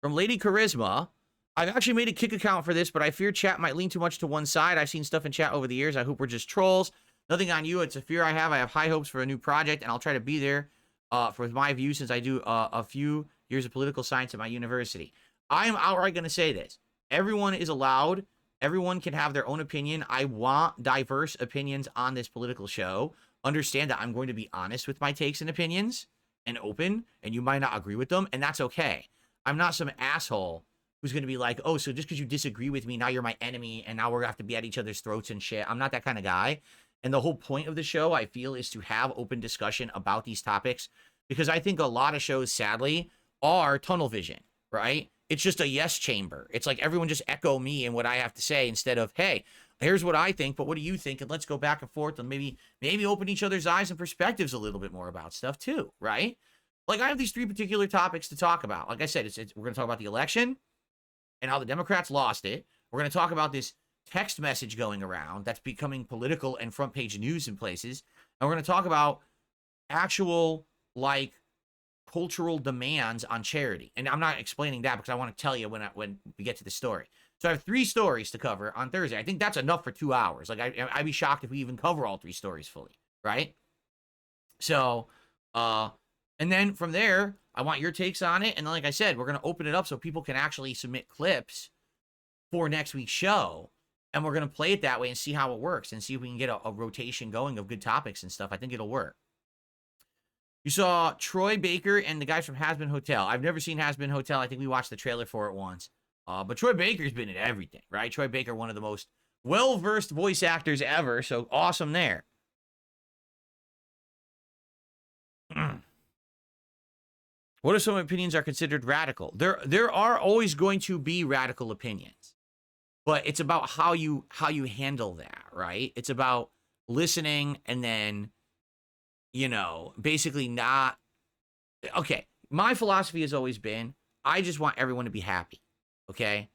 from Lady Charisma. I've actually made a Kick account for this, but I fear chat might lean too much to one side. I've seen stuff in chat over the years. I hope we're just trolls. Nothing on you. It's a fear I have. I have high hopes for a new project, and I'll try to be there for my view since I do a few years of political science at my university. I am outright going to say this. Everyone is allowed. Everyone can have their own opinion. I want diverse opinions on this political show. Understand that I'm going to be honest with my takes and opinions and open, and you might not agree with them, and that's okay. I'm not some asshole who's going to be like, oh, so just because you disagree with me, now you're my enemy, and now we're going to have to be at each other's throats and shit. I'm not that kind of guy. And the whole point of the show, I feel, is to have open discussion about these topics, because I think a lot of shows, sadly, are tunnel vision, right? it's just a yes chamber. It's like everyone just echo me and what I have to say instead of, hey, here's what I think, but what do you think? And let's go back and forth and maybe open each other's eyes and perspectives a little bit more about stuff too, right? Like, I have these 3 particular topics to talk about. Like I said, we're going to talk about the election and how the Democrats lost it. We're going to talk about this text message going around that's becoming political and front page news in places. And we're going to talk about actual, like, cultural demands on charity. And I'm not explaining that because I want to tell you when we get to the story. So I have 3 stories to cover on Thursday. I think that's enough for 2 hours. Like, I'd be shocked if we even cover all 3 stories fully, right? So, and then from there, I want your takes on it. And like I said, we're going to open it up so people can actually submit clips for next week's show. And we're going to play it that way and see how it works and see if we can get a rotation going of good topics and stuff. I think it'll work. You saw Troy Baker and the guys from Has-Been Hotel. I've never seen Has-Been Hotel. I think we watched the trailer for it once. But Troy Baker's been in everything, right? Troy Baker, one of the most well-versed voice actors ever. So awesome there. What if some opinions are considered radical? There are always going to be radical opinions, but it's about how you handle that, right? It's about listening and then, you know, basically not. Okay, my philosophy has always been, I just want everyone to be happy, okay?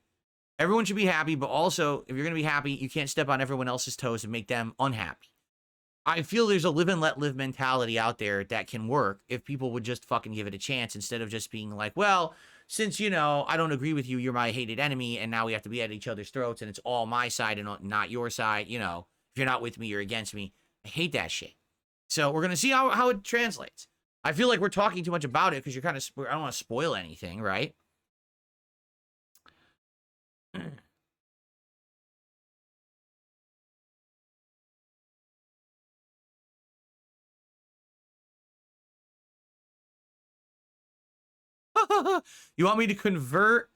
Everyone should be happy, but also, if you're going to be happy, you can't step on everyone else's toes and make them unhappy. I feel there's a live and let live mentality out there that can work if people would just fucking give it a chance instead of just being like, well, since, you know, I don't agree with you, you're my hated enemy, and now we have to be at each other's throats, and it's all my side and not your side, you know, if you're not with me, you're against me. I hate that shit. So we're going to see how it translates. I feel like we're talking too much about it because you're kind of, I don't want to spoil anything, right? You want me to convert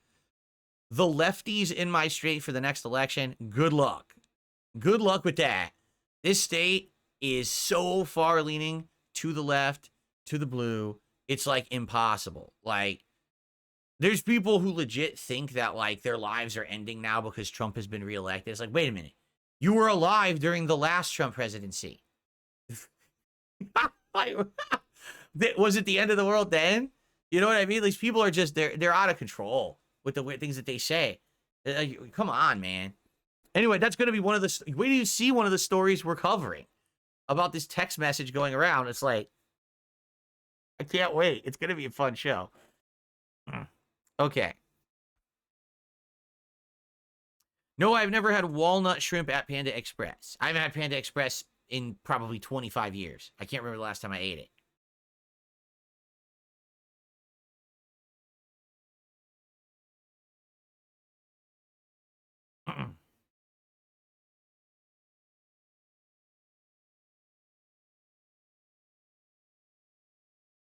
the lefties in my state for the next election? Good luck. Good luck with that. This state is so far leaning to the left, to the blue. It's like impossible. Like, there's people who legit think that like their lives are ending now because Trump has been reelected. It's like, wait a minute. You were alive during the last Trump presidency. Was it the end of the world then? You know what I mean? These people are just, they're out of control with the weird things that they say. Come on, man. Anyway, that's going to be one of the, wait till you see one of the stories we're covering about this text message going around. It's like, I can't wait. It's going to be a fun show. Okay. No, I've never had walnut shrimp at Panda Express. I haven't had Panda Express in probably 25 years. I can't remember the last time I ate it.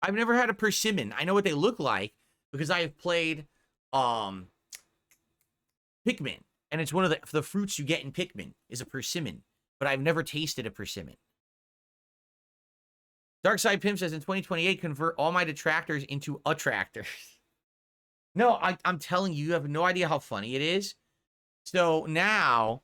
I've never had a persimmon. I know what they look like because I have played Pikmin, and it's one of the fruits you get in Pikmin is a persimmon, but I've never tasted a persimmon. Darkside Pimp says in 2028, convert all my detractors into attractors. No, I'm telling you, you have no idea how funny it is. So now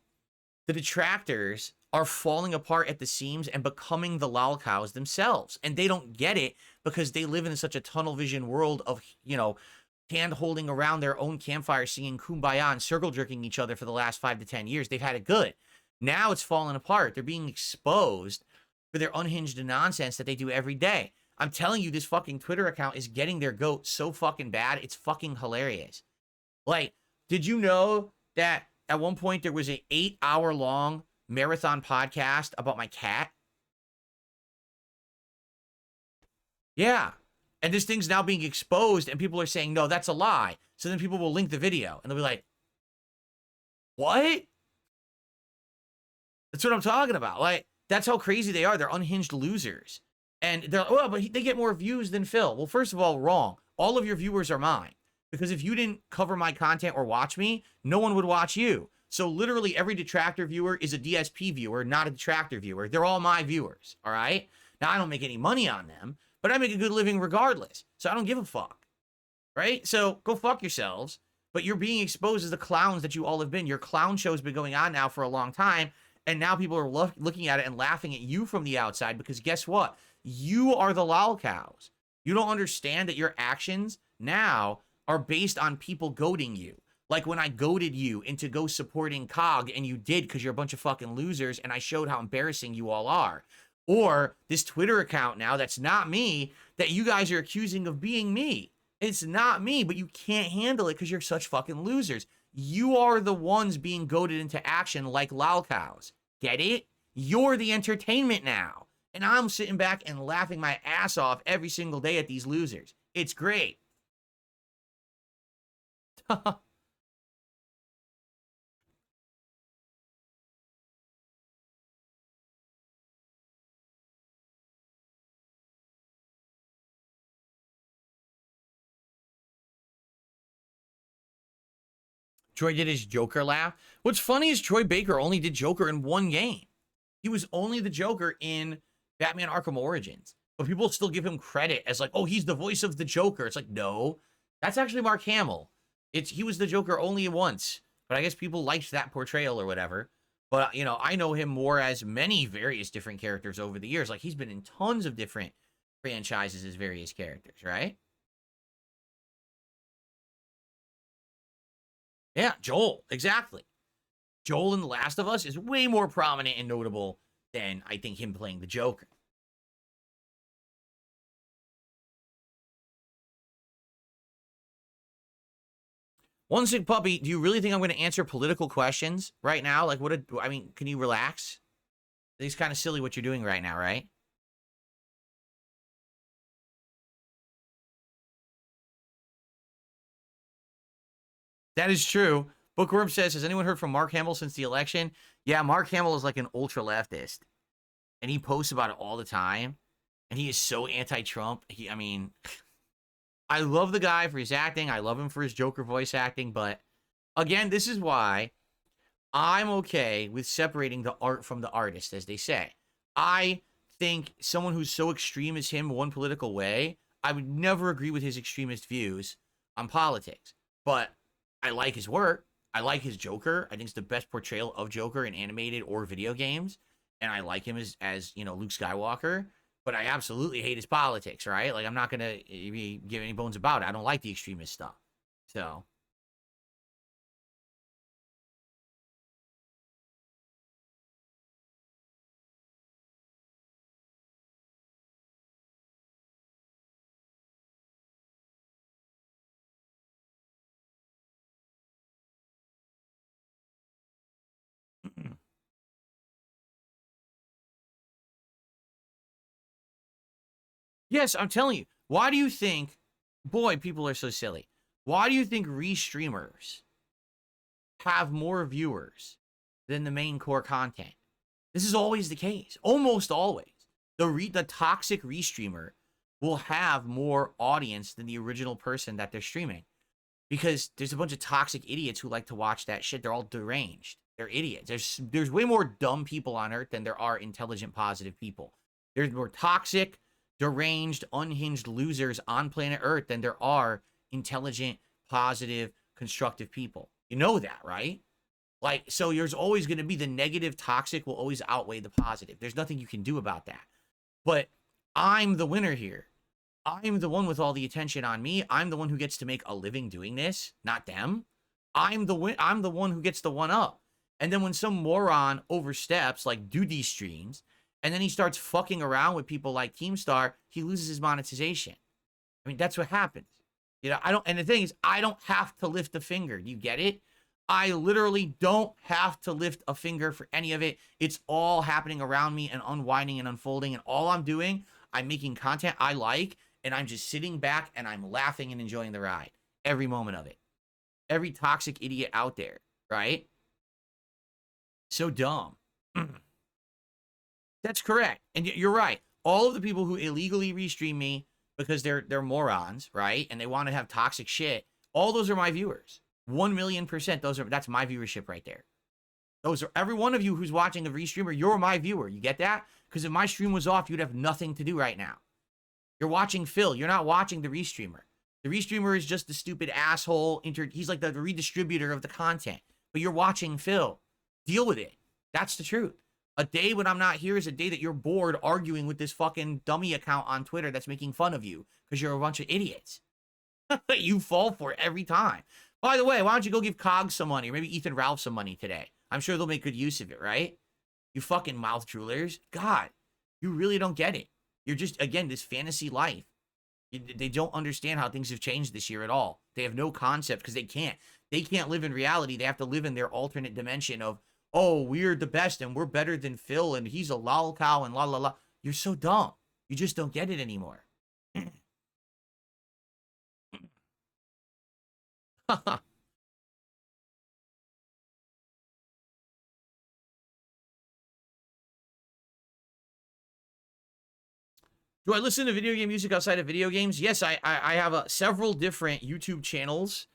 the detractors are falling apart at the seams and becoming the lol cows themselves. And they don't get it because they live in such a tunnel vision world of, you know, hand holding around their own campfire, singing Kumbaya and circle jerking each other for the last 5 to 10 years. They've had it good. Now it's falling apart. They're being exposed for their unhinged nonsense that they do every day. I'm telling you, this fucking Twitter account is getting their goat so fucking bad. It's fucking hilarious. Like, did you know that at one point there was an 8-hour-long marathon podcast about my cat? Yeah. And this thing's now being exposed and people are saying, no, that's a lie. So then people will link the video and they'll be like, what? That's what I'm talking about. Like, that's how crazy they are. They're unhinged losers. And they're like, well, but they get more views than Phil. Well, first of all, wrong. All of your viewers are mine. Because if you didn't cover my content or watch me, no one would watch you. So literally every detractor viewer is a DSP viewer, not a detractor viewer. They're all my viewers, all right? Now, I don't make any money on them, but I make a good living regardless. So I don't give a fuck, right? So go fuck yourselves. but you're being exposed as the clowns that you all have been. Your clown show's been going on now for a long time, and now people are looking at it and laughing at you from the outside because guess what? You are the lol cows. You don't understand that your actions now are based on people goading you. Like when I goaded you into go supporting COG and you did because you're a bunch of fucking losers and I showed how embarrassing you all are. Or this Twitter account now that's not me that you guys are accusing of being me. It's not me, but you can't handle it because you're such fucking losers. You are the ones being goaded into action like lol cows. Get it? You're the entertainment now. And I'm sitting back and laughing my ass off every single day at these losers. It's great. Troy did his Joker laugh. What's funny is Troy Baker only did Joker in one game. He was only the Joker in Batman Arkham Origins. But people still give him credit as like, oh, he's the voice of the Joker. It's like, no, that's actually Mark Hamill. He was the Joker only once. But I guess people liked that portrayal or whatever. But, you know, I know him more as many various different characters over the years. Like, he's been in tons of different franchises as various characters, right? Yeah, Joel, exactly. Joel in The Last of Us is way more prominent and notable than I think him playing the Joker. One Sick Puppy, do you really think I'm going to answer political questions right now? Like, I mean, can you relax? It's kind of silly what you're doing right now, right? That is true. Bookworm says, has anyone heard from Mark Hamill since the election? Yeah, Mark Hamill is like an ultra leftist. And he posts about it all the time. And he is so anti-Trump. I mean, I love the guy for his acting. I love him for his Joker voice acting. But again, this is why I'm okay with separating the art from the artist, as they say. I think someone who's so extreme as him one political way, I would never agree with his extremist views on politics. But I like his work. I like his Joker. I think it's the best portrayal of Joker in animated or video games. And I like him as you know, Luke Skywalker. But I absolutely hate his politics, right? Like, I'm not going to give any bones about it. I don't like the extremist stuff. So. Yes, I'm telling you. Why do you think, boy, people are so silly. Why do you think restreamers have more viewers than the main core content? This is always the case. Almost always. The toxic restreamer will have more audience than the original person that they're streaming. Because there's a bunch of toxic idiots who like to watch that shit. They're all deranged. They're idiots. There's way more dumb people on Earth than there are intelligent, positive people. There's more toxic, deranged, unhinged losers on planet Earth than there are intelligent, positive, constructive people. You know that, right? Like, so there's always going to be the negative, toxic will always outweigh the positive. There's nothing you can do about that. But I'm the winner here. I'm the one with all the attention on me. I'm the one who gets to make a living doing this, not them. I'm the one who gets the one up. And then when some moron oversteps, like do these streams, and then he starts fucking around with people like Keemstar, he loses his monetization. I mean, that's what happens. You know, and the thing is, I don't have to lift a finger. Do you get it? I literally don't have to lift a finger for any of it. It's all happening around me and unwinding and unfolding. And all I'm doing, I'm making content I like, and I'm just sitting back and I'm laughing and enjoying the ride. Every moment of it. Every toxic idiot out there, right? So dumb. That's correct. And you're right. All of the people who illegally restream me because they're morons, right? And they want to have toxic shit. All those are my viewers. 1,000,000%. That's my viewership right there. Those are every one of you who's watching a restreamer. You're my viewer. You get that? Because if my stream was off, you'd have nothing to do right now. You're watching Phil. You're not watching the restreamer. The restreamer is just the stupid asshole. He's like the redistributor of the content. But you're watching Phil. Deal with it. That's the truth. A day when I'm not here is a day that you're bored arguing with this fucking dummy account on Twitter that's making fun of you because you're a bunch of idiots. You fall for it every time. By the way, why don't you go give Cog some money or maybe Ethan Ralph some money today? I'm sure they'll make good use of it, right? You fucking mouth droolers. God, you really don't get it. You're just, again, this fantasy life. They don't understand how things have changed this year at all. They have no concept because they can't. They can't live in reality. They have to live in their alternate dimension of, oh, we're the best and we're better than Phil and he's a lol cow and la la la. You're so dumb. You just don't get it anymore. Do I listen to video game music outside of video games? Yes, I have several different YouTube channels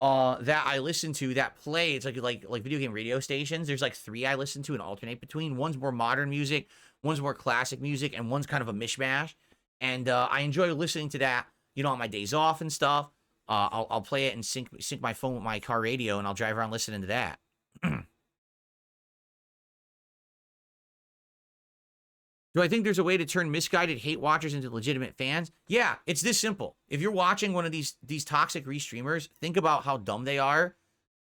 that I listen to that play. It's like video game radio stations. There's like 3 I listen to and alternate between. One's more modern music, one's more classic music, and one's kind of a mishmash. And I enjoy listening to that, you know, on my days off and stuff. I'll play it and sync my phone with my car radio, and I'll drive around listening to that. Do I think there's a way to turn misguided hate watchers into legitimate fans? Yeah, it's this simple. If you're watching one of these toxic restreamers, think about how dumb they are.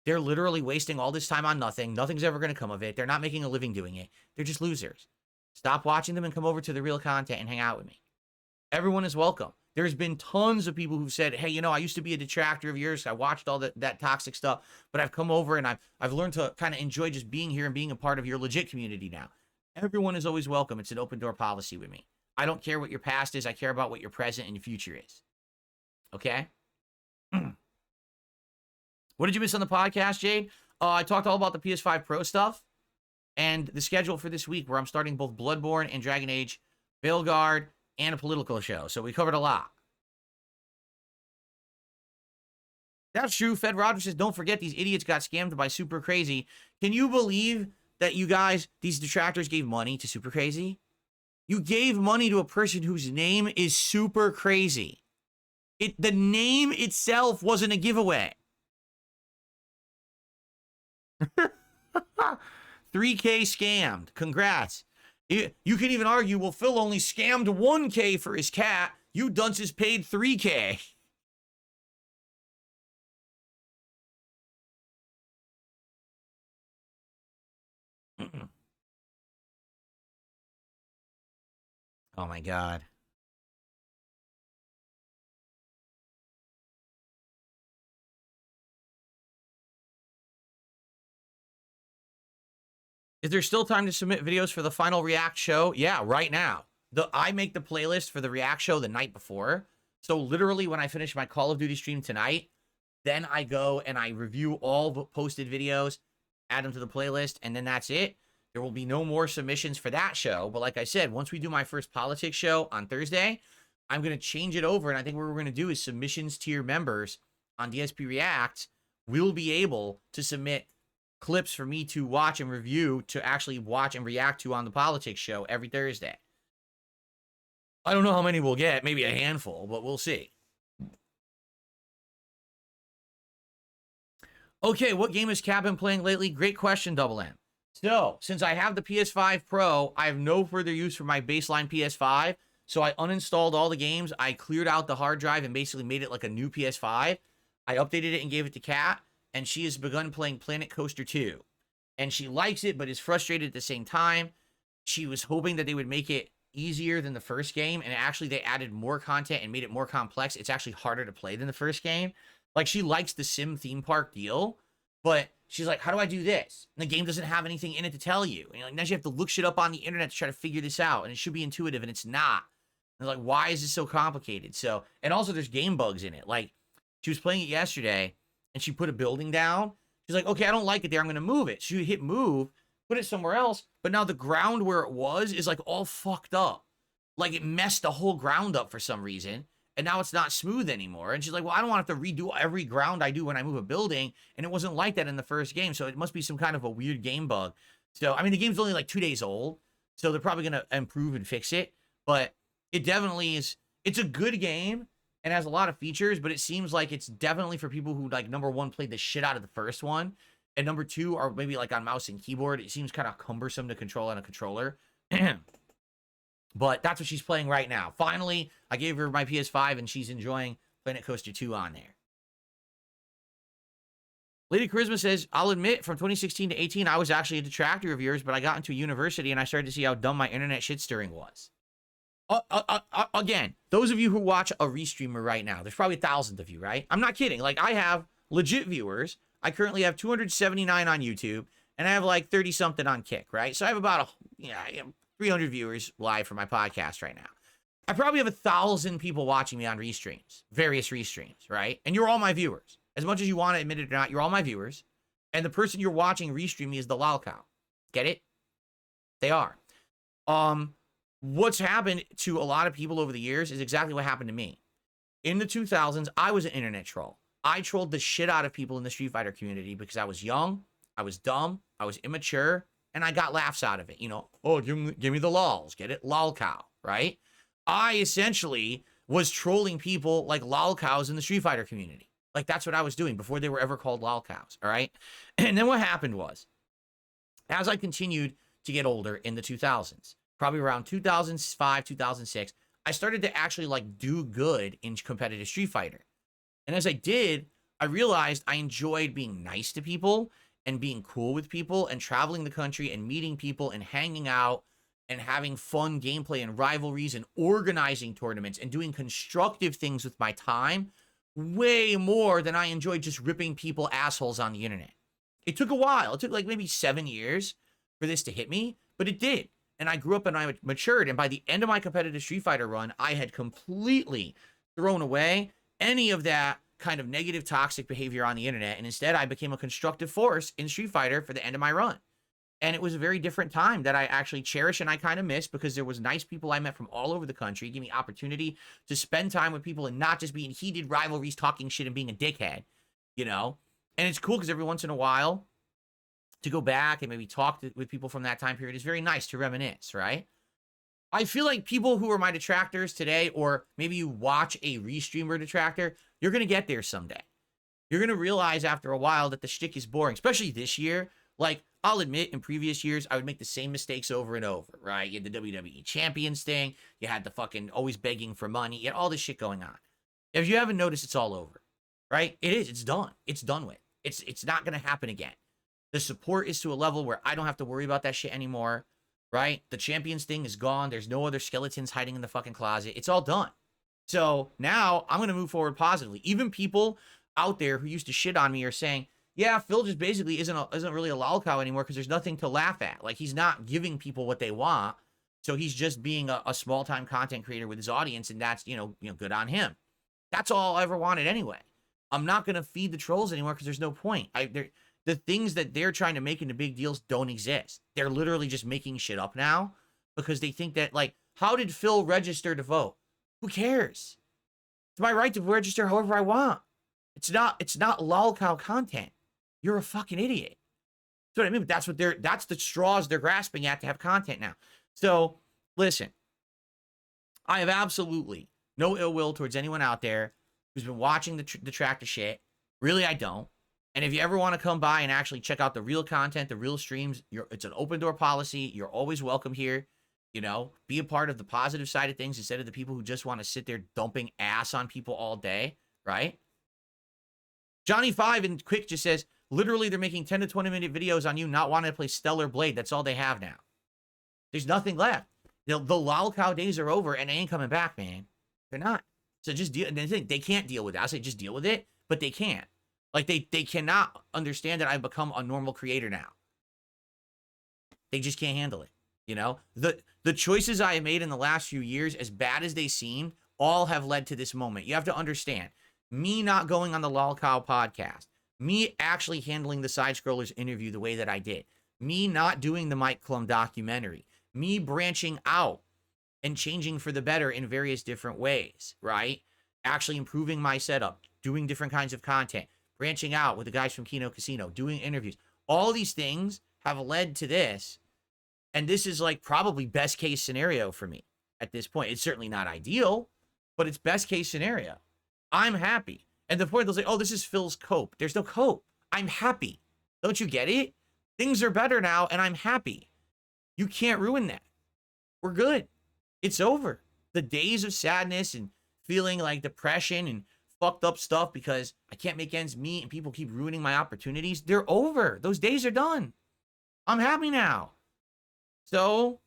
They're literally wasting all this time on nothing. Nothing's ever going to come of it. They're not making a living doing it. They're just losers. Stop watching them and come over to the real content and hang out with me. Everyone is welcome. There's been tons of people who've said, hey, you know, I used to be a detractor of yours. I watched all that toxic stuff, but I've come over and I've learned to kind of enjoy just being here and being a part of your legit community now. Everyone is always welcome. It's an open door policy with me. I don't care what your past is. I care about what your present and your future is. Okay? What did you miss on the podcast, Jade? I talked all about the PS5 Pro stuff and the schedule for this week where I'm starting both Bloodborne and Dragon Age, Veilguard, and a political show. So we covered a lot. That's true. Fed Rogers says, don't forget these idiots got scammed by Super Crazy. Can you believe that you guys, these detractors, gave money to Super Crazy? You gave money to a person whose name is Super Crazy. The name itself wasn't a giveaway. 3K scammed. Congrats. You can even argue, well, Phil only scammed 1K for his cat. You dunces paid 3K. Oh my God. Is there still time to submit videos for the final React show? Yeah, right now. I make the playlist for the React show the night before. So literally when I finish my Call of Duty stream tonight, then I go and I review all the posted videos, add them to the playlist, and then that's it. There will be no more submissions for that show. But like I said, once we do my first politics show on Thursday, I'm going to change it over. And I think what we're going to do is submissions tier members on DSP React will be able to submit clips for me to watch and review, to actually watch and react to on the politics show every Thursday. I don't know how many we'll get, maybe a handful, but we'll see. Okay, what game has Cap been playing lately? Great question, Double M. So, since I have the PS5 Pro, I have no further use for my baseline PS5, so I uninstalled all the games, I cleared out the hard drive and basically made it like a new PS5. I updated it and gave it to Kat, and she has begun playing Planet Coaster 2. And she likes it, but is frustrated at the same time. She was hoping that they would make it easier than the first game, and actually they added more content and made it more complex. It's actually harder to play than the first game. Like, she likes the sim theme park deal, but she's like, how do I do this? And the game doesn't have anything in it to tell you. And like, now you have to look shit up on the internet to try to figure this out, and it should be intuitive, and it's not. And like, why is this so complicated? So, and also there's game bugs in it. Like, she was playing it yesterday, and she put a building down. She's like, okay, I don't like it there. I'm going to move it. So you hit move, put it somewhere else, but now the ground where it was is like all fucked up. Like, it messed the whole ground up for some reason, and now it's not smooth anymore. And she's like, well, I don't want to have to redo every ground I do when I move a building, and it wasn't like that in the first game, so it must be some kind of a weird game bug. So, I mean, the game's only like 2 days old, so they're probably going to improve and fix it, but it definitely is. It's a good game. and has a lot of features, but it seems like it's definitely for people who, like, number one, played the shit out of the first one, and number two, are maybe like on mouse and keyboard. It seems kind of cumbersome to control on a controller. But that's what she's playing right now. Finally, I gave her my PS5, and she's enjoying Planet Coaster 2 on there. Lady Charisma says, I'll admit, from 2016 to 18, I was actually a detractor of yours, but I got into university, and I started to see how dumb my internet shit-stirring was. Again, those of you who watch a restreamer right now, there's probably thousands of you, right? I'm not kidding. Like, I have legit viewers. I currently have 279 on YouTube, and I have like 30-something on Kick, right? So I have about 300 viewers live for my podcast right now. I probably have 1,000 people watching me on restreams, various restreams, right? And you're all my viewers. As much as you want to admit it or not, you're all my viewers. And the person you're watching restream me is the lol cow. Get it? They are. What's happened to a lot of people over the years is exactly what happened to me. In the 2000s, I was an internet troll. I trolled the shit out of people in the Street Fighter community because I was young, I was dumb, I was immature, and I got laughs out of it. You know, oh, give me the lols. Get it? Lol cow, right? I essentially was trolling people like lol cows in the Street Fighter community. Like, that's what I was doing before they were ever called lol cows, all right? And then what happened was, as I continued to get older in the 2000s, probably around 2005, 2006, I started to actually, like, do good in competitive Street Fighter. And as I did, I realized I enjoyed being nice to people and being cool with people and traveling the country and meeting people and hanging out and having fun gameplay and rivalries and organizing tournaments and doing constructive things with my time way more than I enjoyed just ripping people assholes on the internet. It took a while. It took like maybe 7 years for this to hit me, but it did. And I grew up and I matured. And by the end of my competitive Street Fighter run, I had completely thrown away any of that kind of negative, toxic behavior on the internet. And instead, I became a constructive force in Street Fighter for the end of my run. And it was a very different time that I actually cherish and I kind of miss, because there was nice people I met from all over the country, give me opportunity to spend time with people and not just be in heated rivalries, talking shit and being a dickhead, you know? And it's cool because every once in a while to go back and maybe talk with people from that time period is very nice to reminisce, right? I feel like people who are my detractors today, or maybe you watch a restreamer detractor, you're going to get there someday. You're going to realize after a while that the shtick is boring, especially this year. Like, I'll admit, in previous years, I would make the same mistakes over and over, right? You had the WWE Champions thing. You had the fucking always begging for money. You had all this shit going on. If you haven't noticed, it's all over, right? It is. It's done. It's done with. It's not going to happen again. The support is to a level where I don't have to worry about that shit anymore, right? The Champions thing is gone. There's no other skeletons hiding in the fucking closet. It's all done. So now I'm going to move forward positively. Even people out there who used to shit on me are saying, yeah, Phil just basically isn't really a lol cow anymore because there's nothing to laugh at. Like, he's not giving people what they want. So he's just being a small-time content creator with his audience, and that's, you know, good on him. That's all I ever wanted anyway. I'm not going to feed the trolls anymore because there's no point. The things that they're trying to make into big deals don't exist. They're literally just making shit up now because they think that, like, how did Phil register to vote? Who cares? It's my right to register however I want. It's not lol cow content. You're a fucking idiot. That's what I mean. But that's the straws they're grasping at to have content now. So listen, I have absolutely no ill will towards anyone out there who's been watching the tractor shit. Really, I don't. And if you ever want to come by and actually check out the real content, the real streams, it's an open door policy. You're always welcome here. You know, be a part of the positive side of things instead of the people who just want to sit there dumping ass on people all day, right? Johnny5 and Quick just says, literally, they're making 10 to 20-minute videos on you not wanting to play Stellar Blade. That's all they have now. There's nothing left. The lol cow days are over, and they ain't coming back, man. They're not. So just deal. They can't deal with it. I say just deal with it, but they can't. Like, they cannot understand that I've become a normal creator now. They just can't handle it. You know? The choices I have made in the last few years, as bad as they seemed, all have led to this moment. You have to understand, me not going on the lol cow podcast, me actually handling the Side Scrollers interview the way that I did, me not doing the Mike Klum documentary, me branching out and changing for the better in various different ways, right? Actually improving my setup, doing different kinds of content, branching out with the guys from Kino Casino, doing interviews. All these things have led to this, and this is like probably best case scenario for me at this point. It's certainly not ideal, but it's best case scenario. I'm happy. And the point they'll say, oh, this is Phil's cope. There's no cope. I'm happy. Don't you get it? Things are better now, and I'm happy. You can't ruin that. We're good. It's over. The days of sadness and feeling like depression and fucked up stuff because I can't make ends meet and people keep ruining my opportunities, they're over. Those days are done. I'm happy now. So,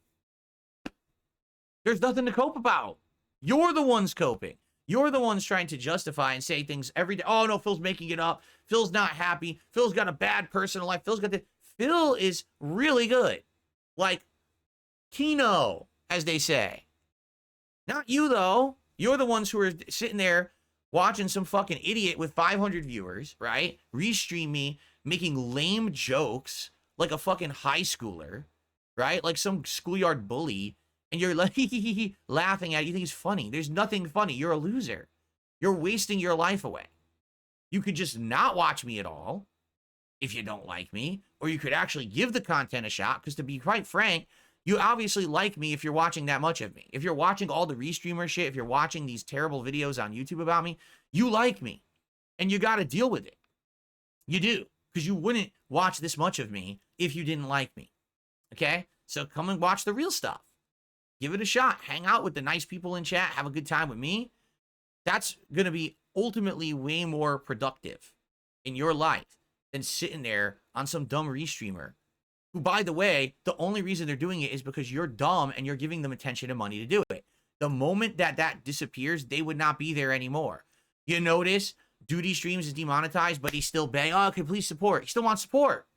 there's nothing to cope about. You're the ones coping. You're the ones trying to justify and say things every day. Oh, no, Phil's making it up. Phil's not happy. Phil's got a bad personal life. Phil's got the... Phil is really good. Like, Kino, as they say. Not you, though. You're the ones who are sitting there watching some fucking idiot with 500 viewers, right? Restream me, making lame jokes like a fucking high schooler, right? Like some schoolyard bully. And you're like, laughing at it. You think it's funny. There's nothing funny. You're a loser. You're wasting your life away. You could just not watch me at all if you don't like me. Or you could actually give the content a shot. Because to be quite frank, you obviously like me if you're watching that much of me. If you're watching all the restreamer shit, if you're watching these terrible videos on YouTube about me, you like me. And you got to deal with it. You do. Because you wouldn't watch this much of me if you didn't like me. Okay? So come and watch the real stuff. Give it a shot. Hang out with the nice people in chat. Have a good time with me. That's going to be ultimately way more productive in your life than sitting there on some dumb restreamer who, by the way, the only reason they're doing it is because you're dumb and you're giving them attention and money to do it. The moment that that disappears, they would not be there anymore. You notice Duty Streams is demonetized, but he's still bang. Oh, okay, please support. He still wants support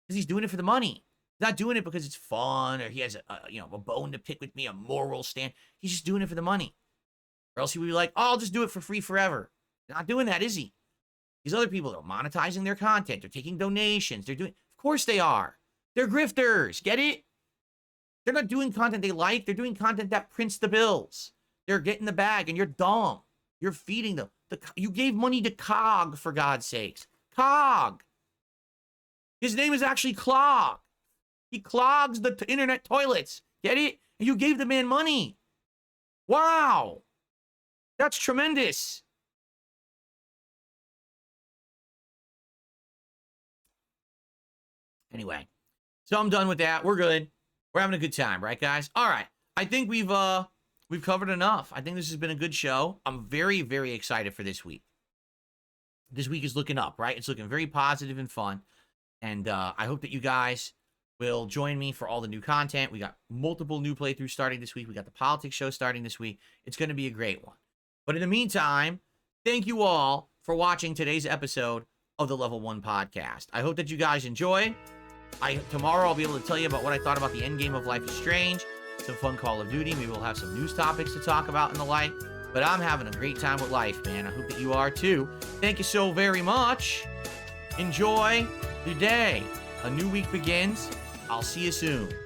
because he's doing it for the money. He's not doing it because it's fun or he has a bone to pick with me, a moral stand. He's just doing it for the money. Or else he would be like, oh, I'll just do it for free forever. Not doing that, is he? These other people are monetizing their content. They're taking donations. They're doing, of course they are. They're grifters. Get it? They're not doing content they like. They're doing content that prints the bills. They're getting the bag and you're dumb. You're feeding them. You gave money to Cog, for God's sakes. Cog. His name is actually Clog. He clogs the internet toilets. Get it? And you gave the man money. Wow. That's tremendous. Anyway, so I'm done with that. We're good. We're having a good time, right, guys? All right. I think we've covered enough. I think this has been a good show. I'm very, very excited for this week. This week is looking up, right? It's looking very positive and fun. And I hope that you guys will join me for all the new content. We got multiple new playthroughs starting this week. We got the politics show starting this week. It's going to be a great one. But in the meantime, thank you all for watching today's episode of the Level 1 Podcast. I hope that you guys enjoy. Tomorrow I'll be able to tell you about what I thought about the end game of Life is Strange, some fun Call of Duty. Maybe we'll have some news topics to talk about and the like. But I'm having a great time with life, man. I hope that you are too. Thank you so very much. Enjoy your day. A new week begins. I'll see you soon.